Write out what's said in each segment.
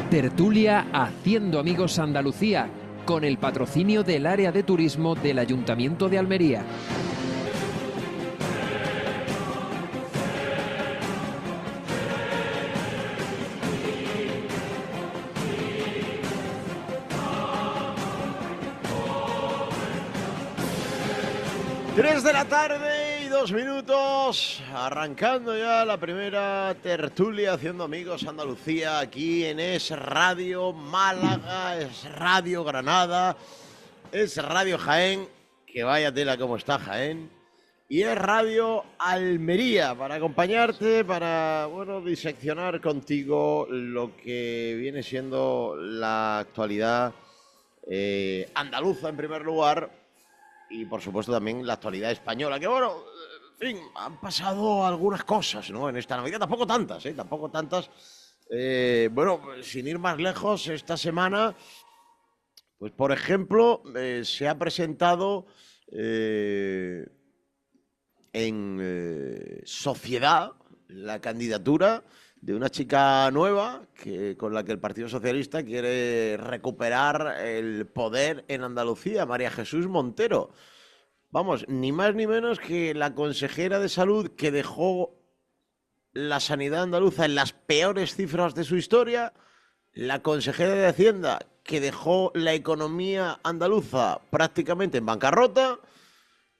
Tertulia Haciendo Amigos Andalucía, con el patrocinio del área de turismo del Ayuntamiento de Almería. Tres de la tarde y 2 minutos, arrancando ya la primera tertulia Haciendo Amigos Andalucía aquí en Es Radio Málaga, Es Radio Granada, Es Radio Jaén, que vaya tela como está Jaén, y Es Radio Almería para acompañarte, para, bueno, diseccionar contigo lo que viene siendo la actualidad andaluza en primer lugar. Y por supuesto también la actualidad española, que bueno, en fin, han pasado algunas cosas, ¿no? En esta Navidad, tampoco tantas, ¿eh? Tampoco tantas. Bueno, sin ir más lejos, esta semana, pues por ejemplo, se ha presentado en Sociedad la candidatura de una chica nueva con la que el Partido Socialista quiere recuperar el poder en Andalucía, María Jesús Montero. Vamos, ni más ni menos que la consejera de Salud que dejó la sanidad andaluza en las peores cifras de su historia, la consejera de Hacienda que dejó la economía andaluza prácticamente en bancarrota,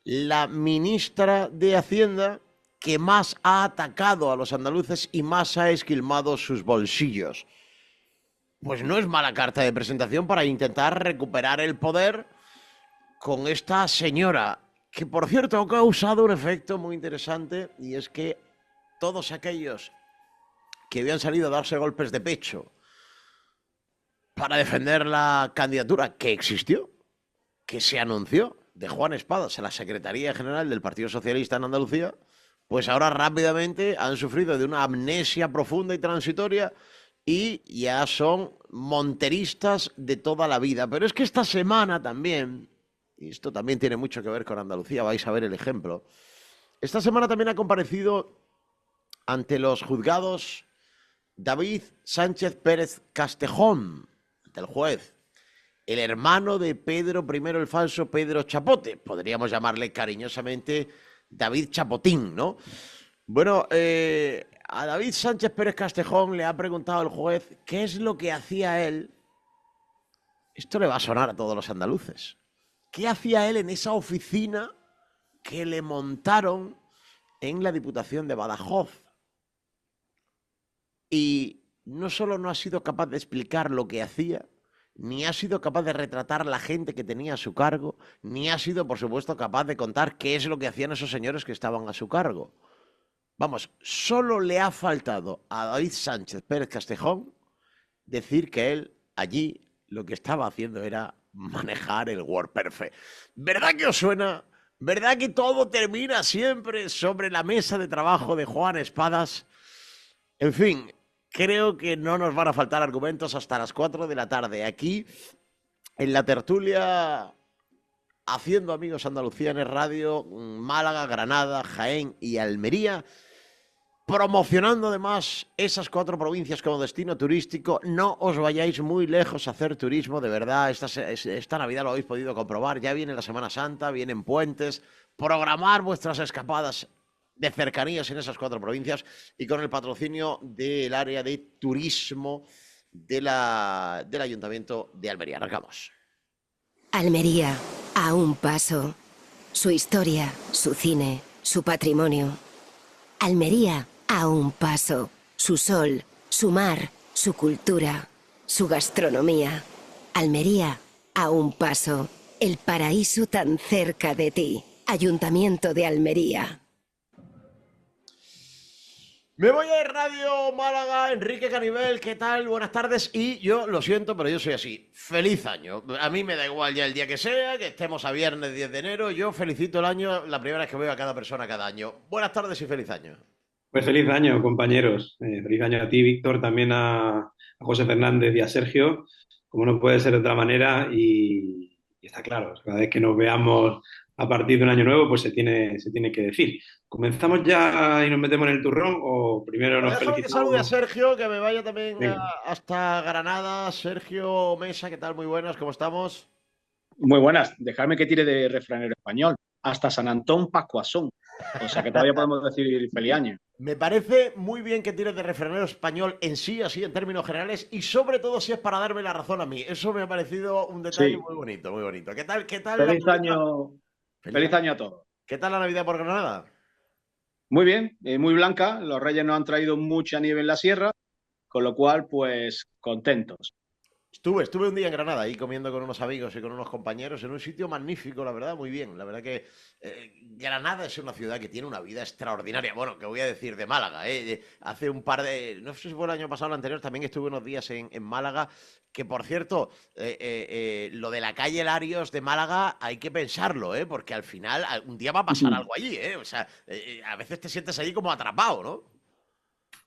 la ministra de Hacienda que más ha atacado a los andaluces y más ha esquilmado sus bolsillos. Pues no es mala carta de presentación para intentar recuperar el poder con esta señora, que por cierto ha causado un efecto muy interesante, y es que todos aquellos que habían salido a darse golpes de pecho para defender la candidatura que existió, que se anunció, de Juan Espadas a la Secretaría General del Partido Socialista en Andalucía, pues ahora rápidamente han sufrido de una amnesia profunda y transitoria y ya son monteristas de toda la vida. Pero es que esta semana también, y esto también tiene mucho que ver con Andalucía, vais a ver el ejemplo, esta semana también ha comparecido ante los juzgados David Sánchez Pérez Castejón, ante el juez, el hermano de Pedro I el Falso, Pedro Chapote, podríamos llamarle cariñosamente David Chapotín, ¿no? Bueno, a David Sánchez Pérez Castejón le ha preguntado el juez qué es lo que hacía él. Esto le va a sonar a todos los andaluces. ¿Qué hacía él en esa oficina que le montaron en la Diputación de Badajoz? Y no solo no ha sido capaz de explicar lo que hacía, ni ha sido capaz de retratar la gente que tenía a su cargo, ni ha sido, por supuesto, capaz de contar qué es lo que hacían esos señores que estaban a su cargo. Vamos, solo le ha faltado a David Sánchez Pérez Castejón decir que él allí lo que estaba haciendo era manejar el WordPerfect. ¿Verdad que os suena? ¿Verdad que todo termina siempre sobre la mesa de trabajo de Juan Espadas? En fin, creo que no nos van a faltar argumentos hasta las 4 de la tarde. Aquí, en la tertulia Haciendo Amigos Andalucía en el Radio, Málaga, Granada, Jaén y Almería, promocionando además esas 4 provincias como destino turístico. No os vayáis muy lejos a hacer turismo, de verdad. Esta Navidad lo habéis podido comprobar. Ya viene la Semana Santa, vienen puentes. Programar vuestras escapadas de cercanías en esas 4 provincias y con el patrocinio del área de turismo del Ayuntamiento de Almería. Arrancamos. Almería, a un paso. Su historia, su cine, su patrimonio. Almería, a un paso. Su sol, su mar, su cultura, su gastronomía. Almería, a un paso. El paraíso tan cerca de ti. Ayuntamiento de Almería. Me voy a Radio Málaga, Enrique Canivel, ¿qué tal? Buenas tardes. Y yo, lo siento, pero yo soy así. Feliz año. A mí me da igual ya el día que sea, que estemos a viernes 10 de enero. Yo felicito el año la primera vez que veo a cada persona cada año. Buenas tardes y feliz año. Pues feliz año, compañeros. Feliz año a ti, Víctor, también a José Fernández y a Sergio, como no puede ser de otra manera. Y está claro, cada vez que nos veamos a partir de un año nuevo, pues se tiene que decir. ¿Comenzamos ya y nos metemos en el turrón o primero Pero nos déjame que salude a felicitamos? Sergio, que me vaya también Venga. hasta Granada. Sergio Mesa, ¿qué tal? Muy buenas, ¿cómo estamos? Muy buenas. Dejadme que tire de refranero español. Hasta San Antón Pascuasón. O sea que todavía podemos decir feliz año. Me parece muy bien que tires de refranero español en sí, así en términos generales, y sobre todo si es para darme la razón a mí. Eso me ha parecido un detalle Sí. muy bonito, muy bonito. Qué tal la Feliz Navidad? año, Feliz feliz año. año a todos. ¿Qué tal la Navidad por Granada? Muy bien, muy blanca. Los Reyes nos han traído mucha nieve en la sierra, con lo cual, pues, contentos. Estuve un día en Granada ahí comiendo con unos amigos y con unos compañeros en un sitio magnífico, la verdad, muy bien. La verdad que Granada es una ciudad que tiene una vida extraordinaria. Bueno, que voy a decir de Málaga, ¿eh? Hace un par de, no sé si fue el año pasado o el anterior, también estuve unos días en Málaga, que por cierto, lo de la calle Larios de Málaga hay que pensarlo, ¿eh? Porque al final un día va a pasar algo allí, ¿eh? O sea, a veces te sientes allí como atrapado, ¿no?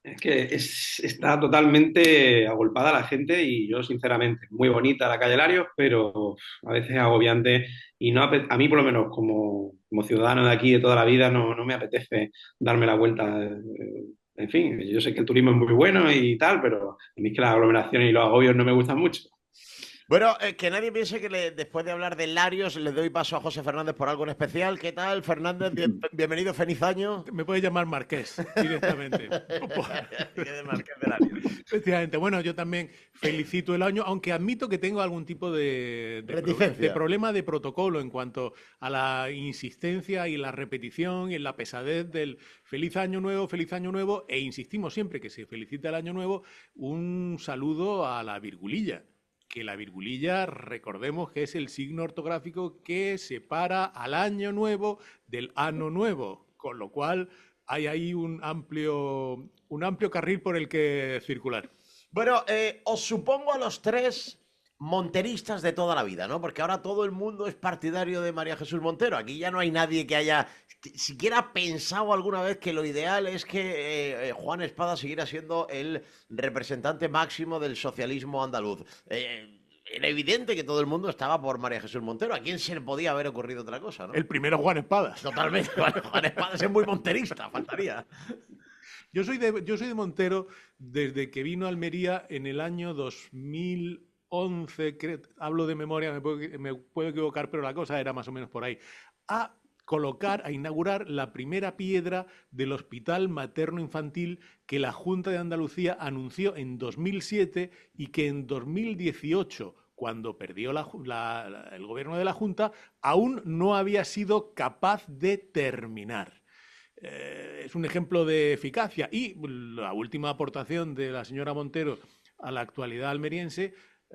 Es que está totalmente agolpada la gente y yo, sinceramente, muy bonita la calle Larios, pero a veces agobiante y no a mí, por lo menos, como ciudadano de aquí de toda la vida, no me apetece darme la vuelta. En fin, yo sé que el turismo es muy bueno y tal, pero a mí es que las aglomeraciones y los agobios no me gustan mucho. Bueno, que nadie piense que después de hablar de Larios le doy paso a José Fernández por algo en especial. ¿Qué tal, Fernández? Bienvenido, feliz año. Me puedes llamar Marqués directamente. Que de Marqués de Larios. Efectivamente. Bueno, yo también felicito el año, aunque admito que tengo algún tipo Reticencia. de problema de protocolo en cuanto a la insistencia y la repetición y la pesadez del feliz año nuevo, e insistimos siempre que se felicita el año nuevo, un saludo a la virgulilla. Que la virgulilla, recordemos que es el signo ortográfico que separa al año nuevo del ano nuevo, con lo cual hay ahí un amplio carril por el que circular. Bueno, os supongo a los tres monteristas de toda la vida, ¿no? Porque ahora todo el mundo es partidario de María Jesús Montero. Aquí ya no hay nadie que haya siquiera pensado alguna vez que lo ideal es que Juan Espada siguiera siendo el representante máximo del socialismo andaluz. Era evidente que todo el mundo estaba por María Jesús Montero. ¿A quién se le podía haber ocurrido otra cosa, no? El primero Juan Espadas. Totalmente. Juan Espadas es muy monterista, faltaría. Yo soy de Montero desde que vino a Almería en el año 2011, hablo de memoria, me puedo equivocar, pero la cosa era más o menos por ahí, a inaugurar la primera piedra del Hospital Materno-Infantil que la Junta de Andalucía anunció en 2007 y que en 2018, cuando perdió el gobierno de la Junta, aún no había sido capaz de terminar. Es un ejemplo de eficacia. Y la última aportación de la señora Montero a la actualidad almeriense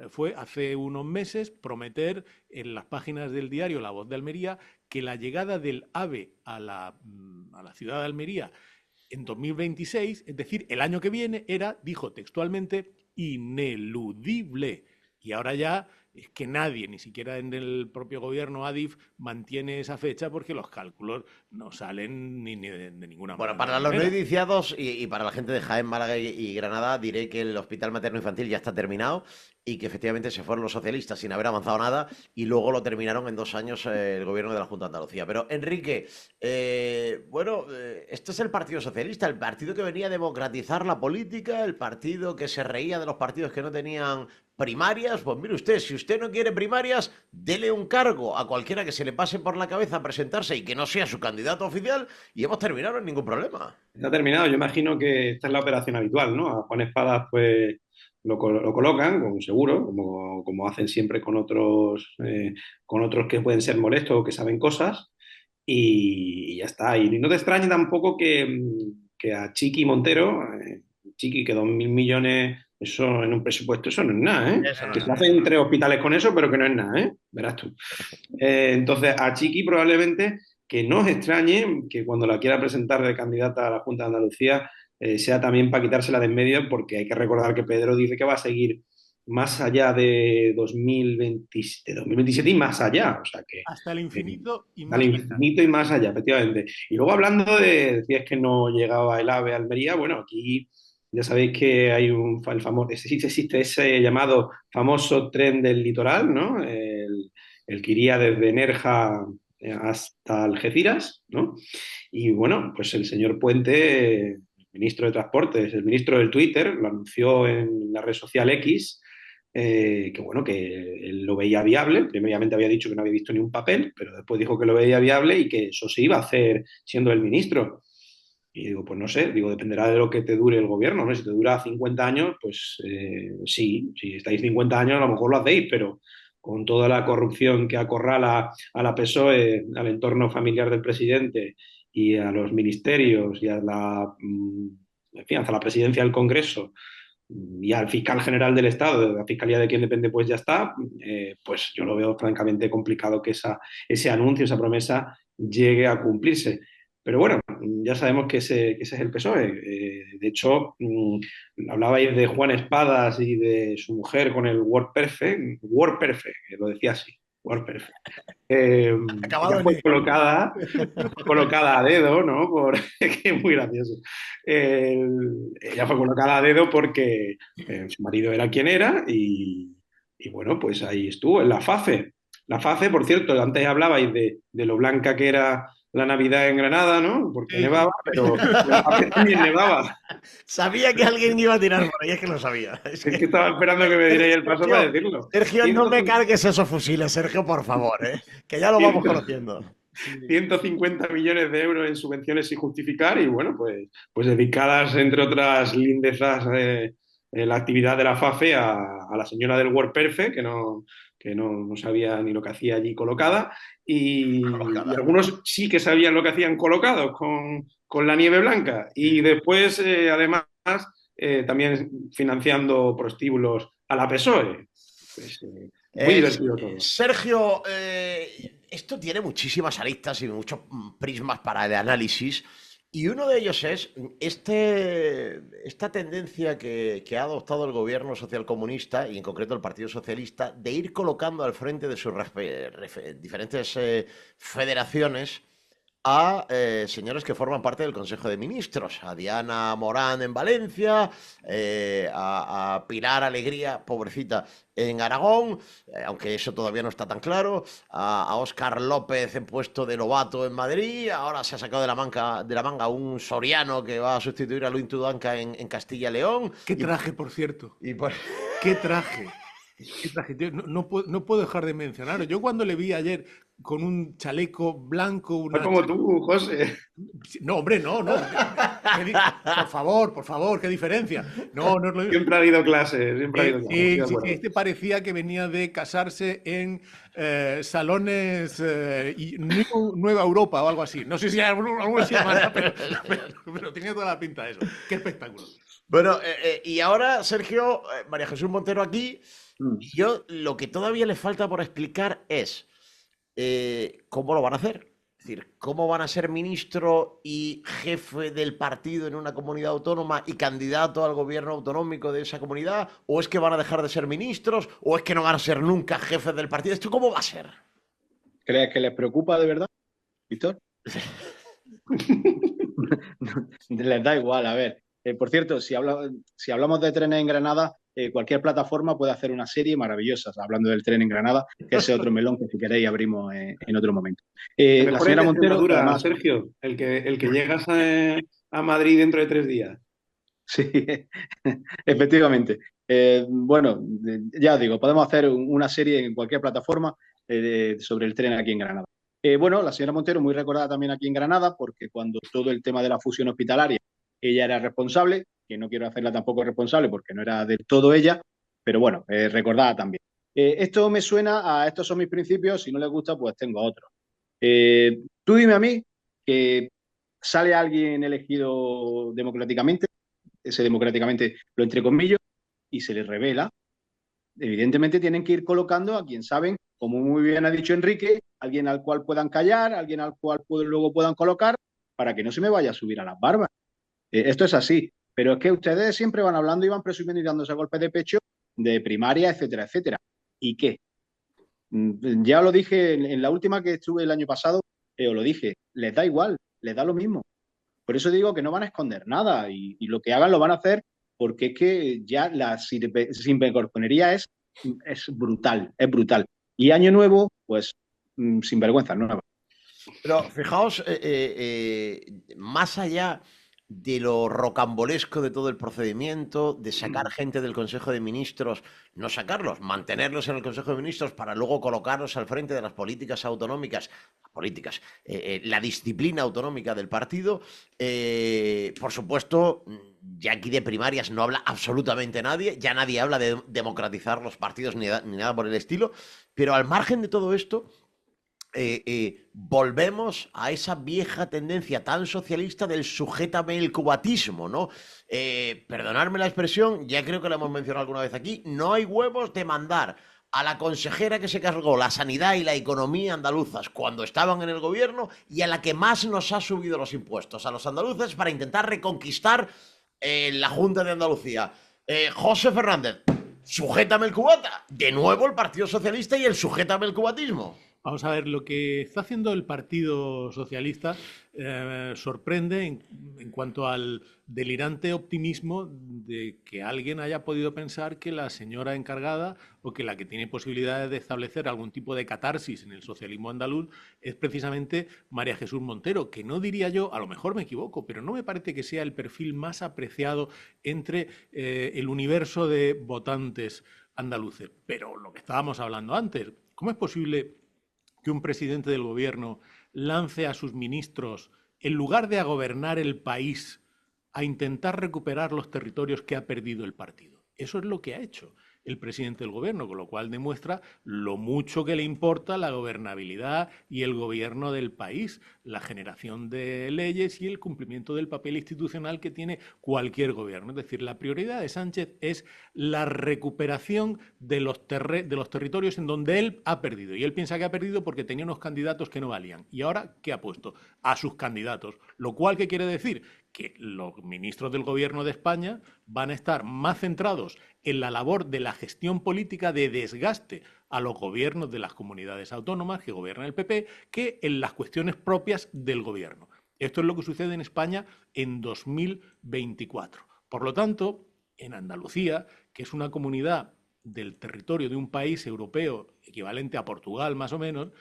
fue hace unos meses prometer en las páginas del diario La Voz de Almería que la llegada del AVE a la ciudad de Almería en 2026, es decir, el año que viene, dijo textualmente, ineludible. Y ahora ya es que nadie, ni siquiera en el propio gobierno ADIF, mantiene esa fecha porque los cálculos no salen ni de ninguna manera. Bueno, para los no iniciados y para la gente de Jaén, Málaga y Granada, diré que el Hospital Materno Infantil ya está terminado y que efectivamente se fueron los socialistas sin haber avanzado nada y luego lo terminaron en 2 años el gobierno de la Junta de Andalucía. Pero, Enrique, este es el Partido Socialista, el partido que venía a democratizar la política, el partido que se reía de los partidos que no tenían primarias. Pues mire usted, si usted no quiere primarias, dele un cargo a cualquiera que se le pase por la cabeza a presentarse y que no sea su candidato oficial y hemos terminado sin ningún problema. Está terminado, yo imagino que esta es la operación habitual, ¿no? A Juan Espadas, pues lo colocan, como seguro, como hacen siempre con otros que pueden ser molestos o que saben cosas, y ya está. Y no te extrañe tampoco que a Chiqui Montero, Chiqui, que 2.000 millones, eso en un presupuesto, eso no es nada, ¿eh? Eso no Que es se nada. hacen 3 hospitales con eso, pero que no es nada, ¿eh? Verás tú. Entonces, a Chiqui probablemente que no os extrañe que cuando la quiera presentar de candidata a la Junta de Andalucía sea también para quitársela de en medio, porque hay que recordar que Pedro dice que va a seguir más allá de 2027 y más allá. O sea que hasta el infinito y al más allá. infinito y más allá, efectivamente. Y luego hablando decías que no llegaba el AVE a Almería, bueno, aquí ya sabéis que hay existe ese llamado famoso tren del litoral, ¿no? El que iría desde Nerja hasta Algeciras, ¿no? Y bueno, pues el señor Puente, el ministro de Transportes, el ministro del Twitter, lo anunció en la red social X, que bueno, que él lo veía viable. Primeramente había dicho que no había visto ni un papel, pero después dijo que lo veía viable y que eso se iba a hacer siendo el ministro. Y digo, pues no sé, digo, dependerá de lo que te dure el gobierno, ¿no? Si te dura 50 años, pues sí, si estáis 50 años a lo mejor lo hacéis, pero con toda la corrupción que acorrala a la PSOE, al entorno familiar del presidente y a los ministerios y a en fin, hasta la presidencia del Congreso y al fiscal general del Estado, de la fiscalía de quien depende, pues ya está, pues yo lo veo francamente complicado que ese anuncio, esa promesa llegue a cumplirse. Pero bueno, ya sabemos que ese es el PSOE. De hecho, hablabais de Juan Espadas y de su mujer con el Word Perfect, que lo decía así, Word Perfect. Acabado Ella en fue E. colocada a dedo, ¿no? Que es muy gracioso. Ella fue colocada a dedo porque su marido era quien era y bueno, pues ahí estuvo, en la FAFE. La FAFE, por cierto, antes hablabais de lo blanca que era la Navidad en Granada, ¿no? Porque Sí. nevaba, pero en la FAFE también nevaba. Sabía que alguien iba a tirar por ahí, es que lo sabía. Es que estaba esperando que me dierais el paso para decirlo. Sergio, no me cargues esos fusiles, Sergio, por favor, que ya lo vamos conociendo. 150 millones de euros en subvenciones sin justificar y bueno, pues dedicadas, entre otras lindezas, la actividad de la FAFE a la señora del Word Perfect, que no sabía ni lo que hacía allí colocada, y algunos sí que sabían lo que hacían colocados con la nieve blanca, y después, además, también financiando prostíbulos a la PSOE. Pues, muy divertido todo. Sergio, esto tiene muchísimas aristas y muchos prismas para el análisis. Y uno de ellos es esta tendencia que ha adoptado el gobierno socialcomunista, y en concreto el Partido Socialista, de ir colocando al frente de sus diferentes federaciones a señores que forman parte del Consejo de Ministros, a Diana Morán en Valencia, a Pilar Alegría, pobrecita, en Aragón, aunque eso todavía no está tan claro, a Óscar López en puesto de Lobato en Madrid, ahora se ha sacado de la manga un Soriano que va a sustituir a Luis Tudanca en Castilla y León. Qué traje, por cierto. Y por... Qué traje. Tío, no puedo dejar de mencionarlo. Yo cuando le vi ayer con un chaleco blanco... Como tú, José. No, hombre, no. Por favor, qué diferencia. No es lo mismo. Siempre ha habido clases, siempre ha habido clases. Sí, este parecía que venía de casarse en salones Nueva Europa o algo así. No sé si algo se llamará, pero tenía toda la pinta de eso. Qué espectáculo. Bueno, y ahora, Sergio, María Jesús Montero aquí, yo lo que todavía le falta por explicar es cómo lo van a hacer. Es decir, cómo van a ser ministro y jefe del partido en una comunidad autónoma y candidato al gobierno autonómico de esa comunidad, o es que van a dejar de ser ministros, o es que no van a ser nunca jefes del partido. ¿Esto cómo va a ser? ¿Crees que les preocupa de verdad, Víctor? Les da igual, a ver. Por cierto, si hablamos de trenes en Granada, cualquier plataforma puede hacer una serie maravillosa hablando del tren en Granada, que ese otro melón que si queréis abrimos en otro momento. La señora Montero... Además, Sergio, el que llegas a Madrid dentro de 3 días. Sí, efectivamente. Bueno, ya os digo, podemos hacer una serie en cualquier plataforma sobre el tren aquí en Granada. Bueno, la señora Montero muy recordada también aquí en Granada porque cuando todo el tema de la fusión hospitalaria ella era responsable, que no quiero hacerla tampoco responsable porque no era del todo ella, pero bueno, recordada también. Esto me suena a estos son mis principios, si no les gusta pues tengo otros. Tú dime a mí que sale alguien elegido democráticamente, ese democráticamente lo entrecomillo, y se les revela, evidentemente tienen que ir colocando a quien saben, como muy bien ha dicho Enrique, alguien al cual puedan callar, alguien al cual luego puedan colocar, para que no se me vaya a subir a las barbas. Esto es así, pero es que ustedes siempre van hablando y van presumiendo y dándose golpes de pecho de primaria, etcétera, etcétera. ¿Y qué? Ya lo dije en la última que estuve el año pasado, os lo dije, les da igual, les da lo mismo. Por eso digo que no van a esconder nada y lo que hagan lo van a hacer porque es que ya la sinvergüencería es brutal, es brutal. Y año nuevo, pues sin vergüenza, ¿no? Pero fijaos, más allá de lo rocambolesco de todo el procedimiento, de sacar gente del Consejo de Ministros, no sacarlos, mantenerlos en el Consejo de Ministros para luego colocarlos al frente de las políticas autonómicas, la disciplina autonómica del partido, por supuesto, ya aquí de primarias no habla absolutamente nadie, ya nadie habla de democratizar los partidos ni nada por el estilo, pero al margen de todo esto, volvemos a esa vieja tendencia tan socialista del sujétame el cubatismo, ¿no? Perdonadme la expresión, ya creo que lo hemos mencionado alguna vez aquí, no hay huevos de mandar a la consejera que se cargó la sanidad y la economía andaluzas cuando estaban en el gobierno y a la que más nos ha subido los impuestos, a los andaluces, para intentar reconquistar la Junta de Andalucía. José Fernández, sujétame el cubata. De nuevo el Partido Socialista y el sujétame el cubatismo. Vamos a ver, lo que está haciendo el Partido Socialista sorprende en cuanto al delirante optimismo de que alguien haya podido pensar que la señora encargada o que la que tiene posibilidades de establecer algún tipo de catarsis en el socialismo andaluz es precisamente María Jesús Montero, que no diría yo, a lo mejor me equivoco, pero no me parece que sea el perfil más apreciado entre el universo de votantes andaluces. Pero lo que estábamos hablando antes, ¿cómo es posible que un presidente del gobierno lance a sus ministros, en lugar de a gobernar el país, a intentar recuperar los territorios que ha perdido el partido? Eso es lo que ha hecho el presidente del gobierno, con lo cual demuestra lo mucho que le importa la gobernabilidad y el gobierno del país, la generación de leyes y el cumplimiento del papel institucional que tiene cualquier gobierno. Es decir, la prioridad de Sánchez es la recuperación de los territorios en donde él ha perdido. Y él piensa que ha perdido porque tenía unos candidatos que no valían. ¿Y ahora qué ha puesto? A sus candidatos. Lo cual, ¿qué quiere decir? Que los ministros del gobierno de España van a estar más centrados en la labor de la gestión política de desgaste a los gobiernos de las comunidades autónomas que gobiernan el PP que en las cuestiones propias del gobierno. Esto es lo que sucede en España en 2024. Por lo tanto, en Andalucía, que es una comunidad del territorio de un país europeo equivalente a Portugal más o menos,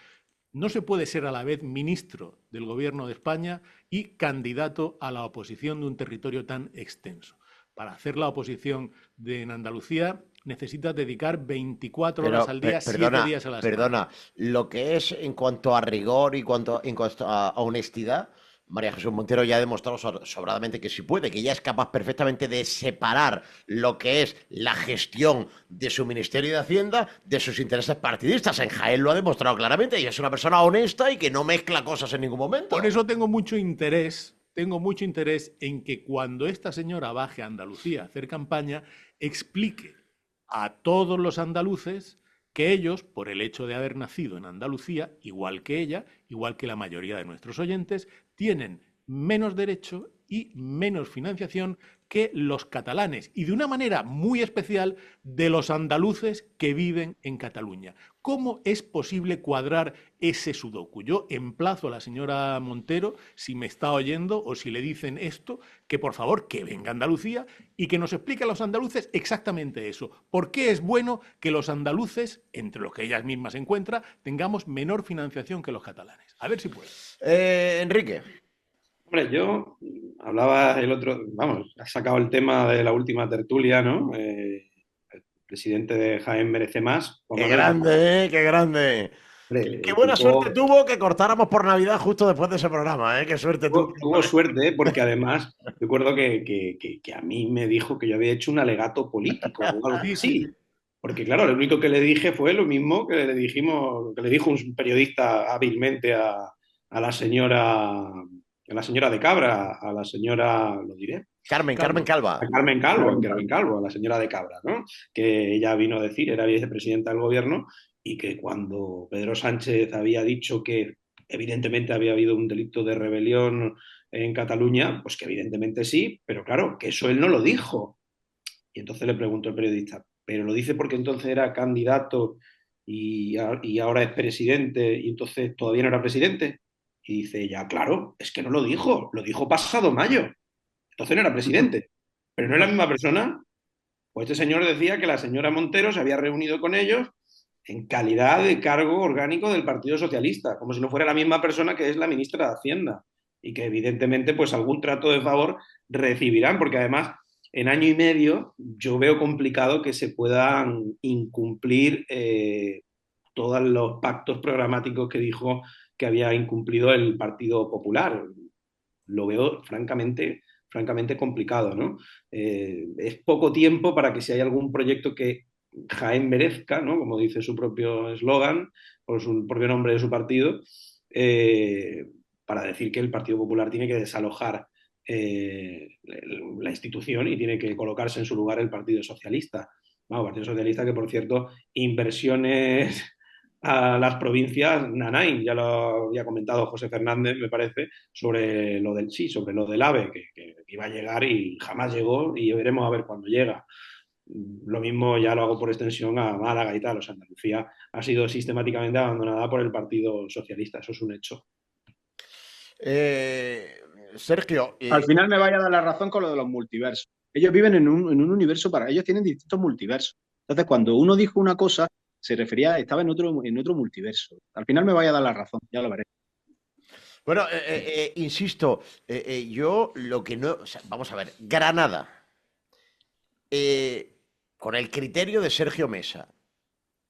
no se puede ser a la vez ministro del gobierno de España y candidato a la oposición de un territorio tan extenso. Para hacer la oposición en Andalucía necesitas dedicar 24 horas al día, 7 días a la semana. Perdona, lo que es en cuanto a rigor y en cuanto a honestidad, María Jesús Montero ya ha demostrado sobradamente que sí puede, que ya es capaz perfectamente de separar lo que es la gestión de su Ministerio de Hacienda de sus intereses partidistas. En Jaén lo ha demostrado claramente y es una persona honesta y que no mezcla cosas en ningún momento. Por eso tengo mucho interés en que cuando esta señora baje a Andalucía a hacer campaña, explique a todos los andaluces que ellos, por el hecho de haber nacido en Andalucía, igual que ella, igual que la mayoría de nuestros oyentes, tienen menos derecho y menos financiación que los catalanes y de una manera muy especial de los andaluces que viven en Cataluña. ¿Cómo es posible cuadrar ese sudoku? Yo emplazo a la señora Montero, si me está oyendo o si le dicen esto, que por favor que venga a Andalucía y que nos explique a los andaluces exactamente eso. ¿Por qué es bueno que los andaluces, entre los que ellas mismas se encuentran, tengamos menor financiación que los catalanes? A ver si puede. Enrique. Hombre, yo hablaba el otro, vamos, has sacado el tema de la última tertulia, ¿no? El presidente de Jaén merece más. ¡Qué grande, qué grande! Hombre, Qué buena suerte tuvo que cortáramos por Navidad justo después de ese programa, ¿eh? Qué suerte tuvo. Tuvo suerte, porque además recuerdo que a mí me dijo que yo había hecho un alegato político o algo así. Porque claro, lo único que le dije fue lo mismo que le dijo un periodista hábilmente a la señora de Cabra, a la señora, lo diré. Carmen Calva. A Carmen Calvo, a la señora de Cabra, ¿no? Que ella vino a decir, era vicepresidenta del gobierno, y que cuando Pedro Sánchez había dicho que evidentemente había habido un delito de rebelión en Cataluña, pues que evidentemente sí, pero claro, que eso él no lo dijo. Y entonces le preguntó el periodista, ¿pero lo dice porque entonces era candidato y ahora es presidente y entonces todavía no era presidente? Y dice ella, claro, es que no lo dijo pasado mayo. Entonces no era presidente. Pero no es la misma persona. Pues este señor decía que la señora Montero se había reunido con ellos en calidad de cargo orgánico del Partido Socialista, como si no fuera la misma persona que es la ministra de Hacienda y que evidentemente pues algún trato de favor recibirán, porque además en año y medio yo veo complicado que se puedan incumplir todos los pactos programáticos que dijo que había incumplido el Partido Popular. Lo veo francamente complicado, ¿no? Es poco tiempo para que si hay algún proyecto que Jaén merezca, ¿no? Como dice su propio eslogan, o su propio nombre de su partido, para decir que el Partido Popular tiene que desalojar la institución y tiene que colocarse en su lugar el Partido Socialista. Bueno, Partido Socialista que, por cierto, inversiones a las provincias, Nanain, ya lo había comentado José Fernández, me parece, sobre lo del AVE, que iba a llegar y jamás llegó, y veremos a ver cuándo llega. Lo mismo ya lo hago por extensión a Málaga y tal. O sea, Andalucía ha sido sistemáticamente abandonada por el Partido Socialista, eso es un hecho. Sergio. Al final me vaya a dar la razón con lo de los multiversos. Ellos viven en un universo ellos tienen distintos multiversos. Entonces, cuando uno dijo una cosa, se refería, estaba en otro multiverso. Al final me vaya a dar la razón, ya lo veré. Bueno, insisto, yo lo que no... O sea, vamos a ver, Granada, con el criterio de Sergio Mesa,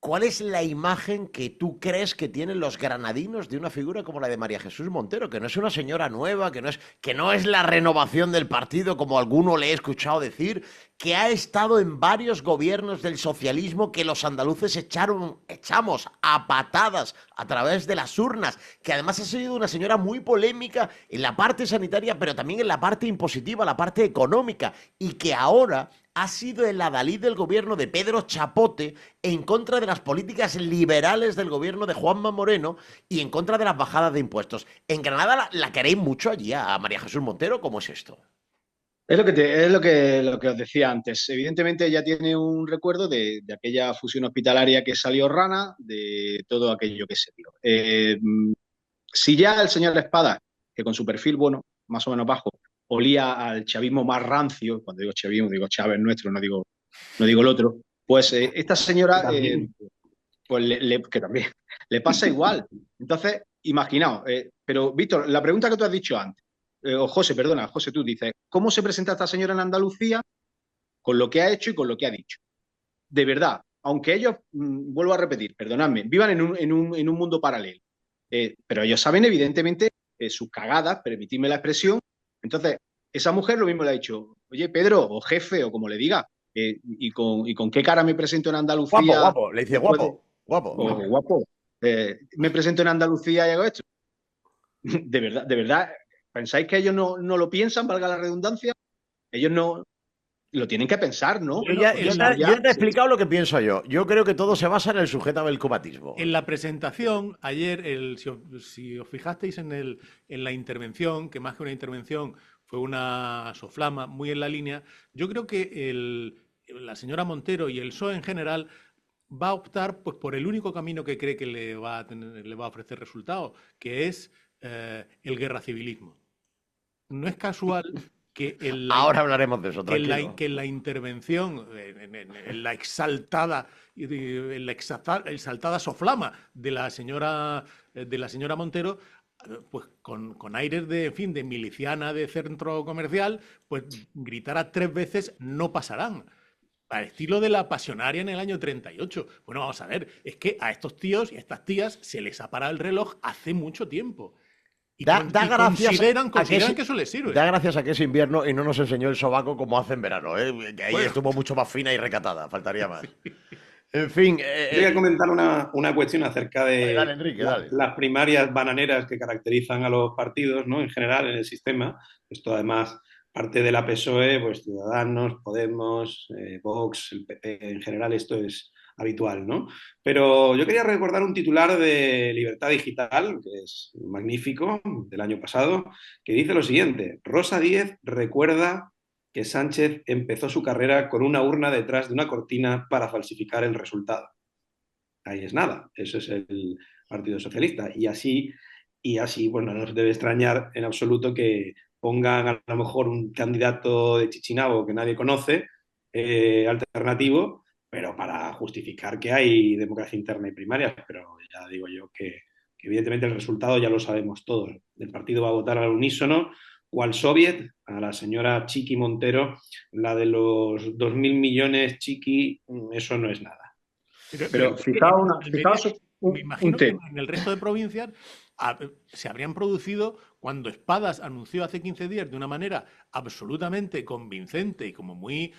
¿cuál es la imagen que tú crees que tienen los granadinos de una figura como la de María Jesús Montero? Que no es una señora nueva, que no es la renovación del partido, como alguno le he escuchado decir, que ha estado en varios gobiernos del socialismo que los andaluces echamos a patadas a través de las urnas, que además ha sido una señora muy polémica en la parte sanitaria, pero también en la parte impositiva, la parte económica, y que ahora ha sido el adalid del gobierno de Pedro Chapote en contra de las políticas liberales del gobierno de Juanma Moreno y en contra de las bajadas de impuestos. En Granada la queréis mucho allí a María Jesús Montero. ¿Cómo es esto? Es lo que os decía antes. Evidentemente ella tiene un recuerdo de aquella fusión hospitalaria que salió rana, de todo aquello que se dio. Si ya el señor Espada, que con su perfil, bueno, más o menos bajo, olía al chavismo más rancio, cuando digo chavismo digo Chávez nuestro, no digo el otro, pues esta señora, pues que también le pasa igual. Entonces, imaginaos, pero Víctor, la pregunta que tú has dicho antes, o José, perdona, José, tú dices, ¿cómo se presenta esta señora en Andalucía con lo que ha hecho y con lo que ha dicho? De verdad, aunque ellos, vuelvo a repetir, perdonadme, vivan en un mundo paralelo, pero ellos saben evidentemente sus cagadas, permitidme la expresión. Entonces, esa mujer lo mismo le ha dicho, oye, Pedro, o jefe, o como le diga, y con qué cara me presento en Andalucía. Guapo, le dice guapo. Guapo. Me presento en Andalucía y hago esto. De verdad, ¿pensáis que ellos no lo piensan, valga la redundancia? Ellos no lo tienen que pensar, ¿no? Yo te he explicado lo que pienso yo. Yo creo que todo se basa en el sujeto del cubatismo. En la presentación, ayer, si os fijasteis en la intervención, que más que una intervención fue una soflama muy en la línea, yo creo que la señora Montero y el PSOE en general va a optar pues, por el único camino que cree que le va a ofrecer resultados, que es el guerracivilismo. No es casual que ahora hablaremos de eso, que en la intervención, en la exaltada soflama de la señora Montero, pues con aires de miliciana de centro comercial, pues gritara 3 veces "no pasarán", al estilo de la pasionaria en el año 38. Bueno, vamos a ver, es que a estos tíos y a estas tías se les ha parado el reloj hace mucho tiempo. Y consideran que eso les sirve. Da gracias a que es invierno y no nos enseñó el sobaco como hace en verano, que ahí estuvo mucho más fina y recatada, faltaría más. En fin. Voy a comentar una cuestión acerca de dale, Enrique, dale. Las primarias bananeras que caracterizan a los partidos, ¿no? En general, en el sistema. Esto además parte de la PSOE, pues Ciudadanos, Podemos, Vox, el PP, en general esto es habitual, ¿no? Pero yo quería recordar un titular de Libertad Digital, que es magnífico, del año pasado, que dice lo siguiente: Rosa Díez recuerda que Sánchez empezó su carrera con una urna detrás de una cortina para falsificar el resultado. Ahí es nada, eso es el Partido Socialista. Y así, bueno, no nos debe extrañar en absoluto que pongan a lo mejor un candidato de Chichinabo que nadie conoce, alternativo, pero para justificar que hay democracia interna y primarias, pero ya digo yo que evidentemente el resultado ya lo sabemos todos. El partido va a votar al unísono, cual soviet, a la señora Chiqui Montero, la de los 2.000 millones, Chiqui, eso no es nada. Pero fijaos me un imagino que tema. en el resto de provincias se habrían producido cuando Espadas anunció hace 15 días de una manera absolutamente convincente y como muy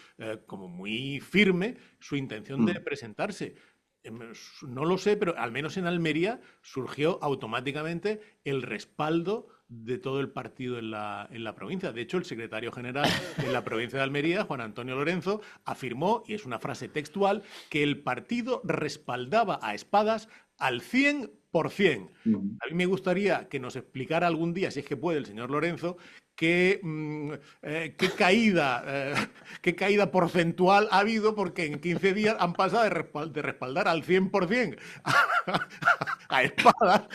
firme su intención de presentarse. No lo sé, pero al menos en Almería surgió automáticamente el respaldo de todo el partido en la provincia. De hecho, el secretario general de la provincia de Almería, Juan Antonio Lorenzo, afirmó, y es una frase textual, que el partido respaldaba a Espadas al 100%. A mí me gustaría que nos explicara algún día, si es que puede, el señor Lorenzo, qué caída porcentual ha habido, porque en 15 días han pasado de respaldar al 100% a Espadas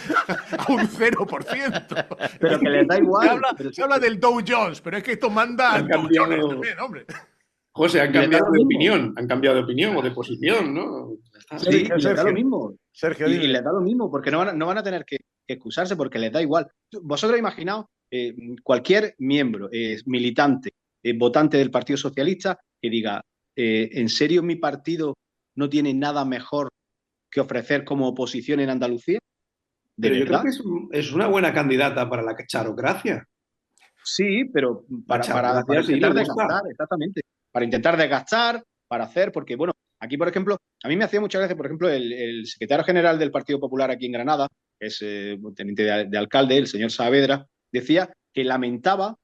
a un 0%. Pero que les da igual. Se habla del Dow Jones, pero es que esto manda al Dow Jones también, hombre. José, han cambiado de opinión o de posición, ¿no? Sí, y les da lo mismo. Sergio, Y dime. les da lo mismo, porque no van a tener que excusarse, porque les da igual. Vosotros imaginaos cualquier miembro, militante, votante del Partido Socialista, que diga, ¿en serio mi partido no tiene nada mejor que ofrecer como oposición en Andalucía? ¿De Pero yo creo verdad? que es una buena candidata para la charocracia. Sí, pero para charocracia sí intentar le gusta. desgastar, exactamente. Para intentar desgastar, para hacer, porque bueno, aquí por ejemplo, a mí me hacía muchas veces, por ejemplo, el secretario general del Partido Popular aquí en Granada, que es teniente de alcalde, el señor Saavedra, decía que lamentaba,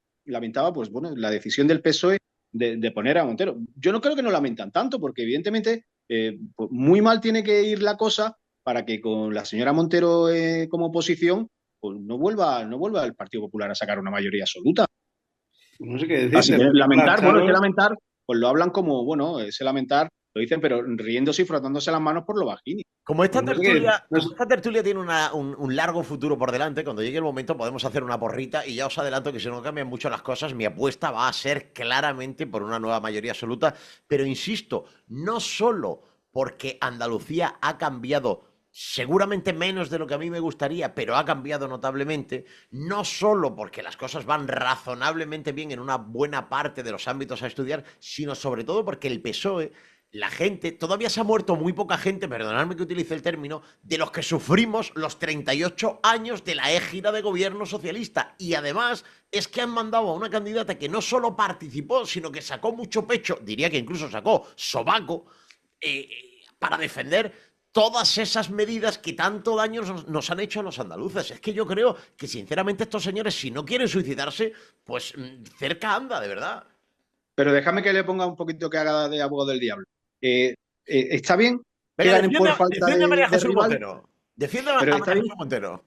pues bueno, la decisión del PSOE de poner a Montero. Yo no creo que no lamentan tanto, porque evidentemente pues muy mal tiene que ir la cosa para que con la señora Montero como oposición pues no vuelva el Partido Popular a sacar una mayoría absoluta. No sé qué Así decirte. que lamentar, bueno, ese Charo, lamentar, pues lo hablan como, bueno, ese lamentar, lo dicen, pero riéndose y frotándose las manos por lo bajini. Como esta no sé qué- tertulia, no como sé- esta tertulia tiene un largo futuro por delante, cuando llegue el momento podemos hacer una porrita y ya os adelanto que si no cambian mucho las cosas, mi apuesta va a ser claramente por una nueva mayoría absoluta. Pero insisto, no solo porque Andalucía ha cambiado seguramente menos de lo que a mí me gustaría, pero ha cambiado notablemente, no solo porque las cosas van razonablemente bien en una buena parte de los ámbitos a estudiar, sino sobre todo porque el PSOE, la gente, todavía se ha muerto muy poca gente, perdonadme que utilice el término, de los que sufrimos los 38 años de la égida de gobierno socialista. Y además es que han mandado a una candidata que no solo participó, sino que sacó mucho pecho, diría que incluso sacó sobaco, para defender todas esas medidas que tanto daño nos han hecho a los andaluces. Es que yo creo que sinceramente estos señores, si no quieren suicidarse, pues cerca anda, de verdad. Pero déjame que le ponga un poquito que haga de abogado del diablo. Está bien que Venga, ganen por falta defiende a María de Jesús rival, Montero. Defiende a pero María Jesús Montero.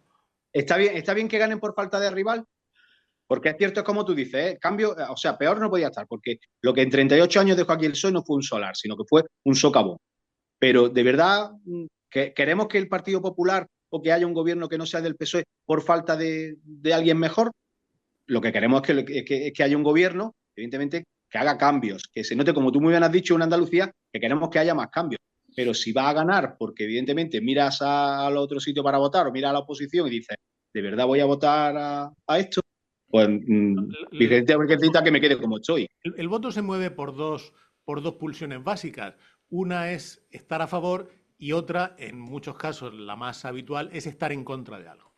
está bien que ganen por falta de rival, porque es cierto, es como tú dices, cambio, o sea, peor no podía estar, porque lo que en 38 años dejó aquí el PSOE no fue un solar, sino que fue un socavón. Pero de verdad, ¿queremos que el Partido Popular o que haya un gobierno que no sea del PSOE por falta de alguien mejor? Lo que queremos es que haya un gobierno, evidentemente, que haga cambios, que se note, como tú muy bien has dicho, en Andalucía, que queremos que haya más cambios. Pero si va a ganar, porque evidentemente miras al otro sitio para votar o miras a la oposición y dices, ¿de verdad voy a votar a esto? Pues Vicente Virgencita, que me quede como estoy. El voto se mueve por dos pulsiones básicas. Una es estar a favor y otra, en muchos casos la más habitual, es estar en contra de algo.